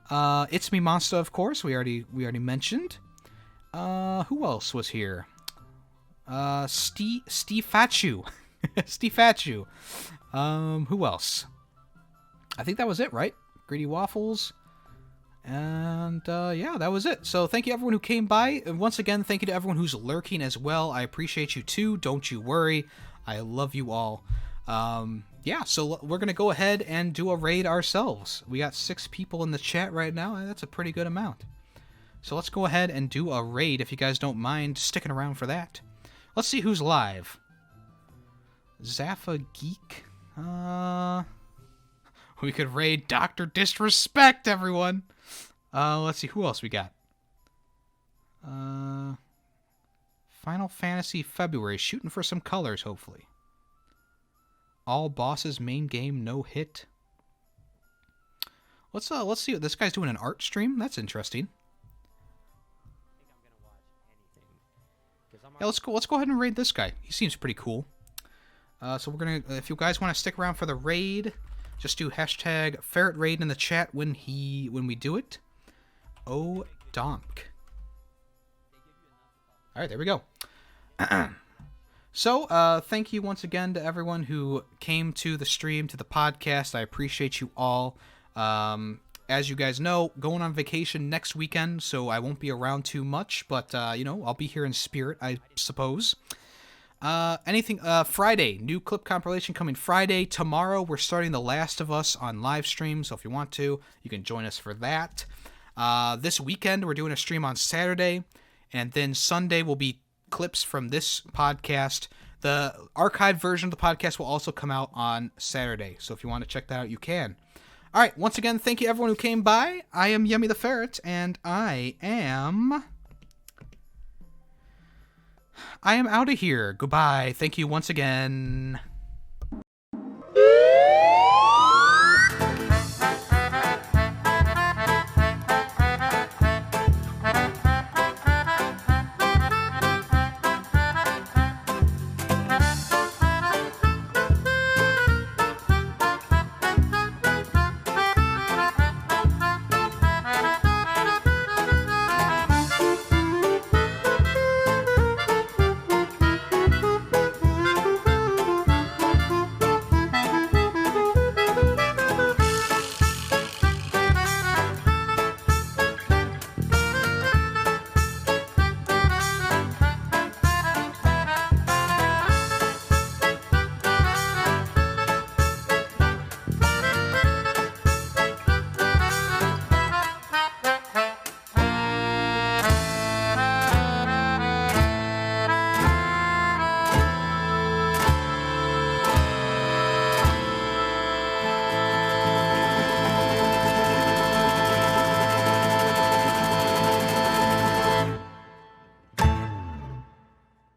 S6: It's Me Monster, of course, we already mentioned. Who else was here? Steve Fachu. Steve Fachu. Who else? I think that was it, right? Greedy Waffles. And, yeah, that was it. So thank you everyone who came by. And once again, thank you to everyone who's lurking as well. I appreciate you too. Don't you worry. I love you all. Yeah, so we're going to go ahead and do a raid ourselves. We got 6 people in the chat right now, and that's a pretty good amount. So let's go ahead and do a raid if you guys don't mind sticking around for that. Let's see who's live. Zaffa Geek. We could raid Dr. Disrespect, everyone. Let's see who else we got. Final Fantasy February, shooting for some colors, hopefully. All bosses, main game, no hit. Let's see what this guy's doing, an art stream. That's interesting. Yeah, let's go ahead and raid this guy. He seems pretty cool. So we're gonna, if you guys want to stick around for the raid, just do hashtag Ferret Raid in the chat when we do it. Oh, donk. All right, there we go. So, thank you once again to everyone who came to the stream, to the podcast. I appreciate you all. As you guys know, going on vacation next weekend, so I won't be around too much, but, you know, I'll be here in spirit, I suppose. Friday, new clip compilation coming Friday. Tomorrow, we're starting The Last of Us on live stream, so if you want to, you can join us for that. This weekend, we're doing a stream on Saturday, and then Sunday will be clips from this podcast. The archived version of the podcast will also come out on Saturday, so if you want to check that out, you can. All right, once again, thank you everyone who came by. I am Yemmy the Ferret, and I am out of here. Goodbye. Thank you once again.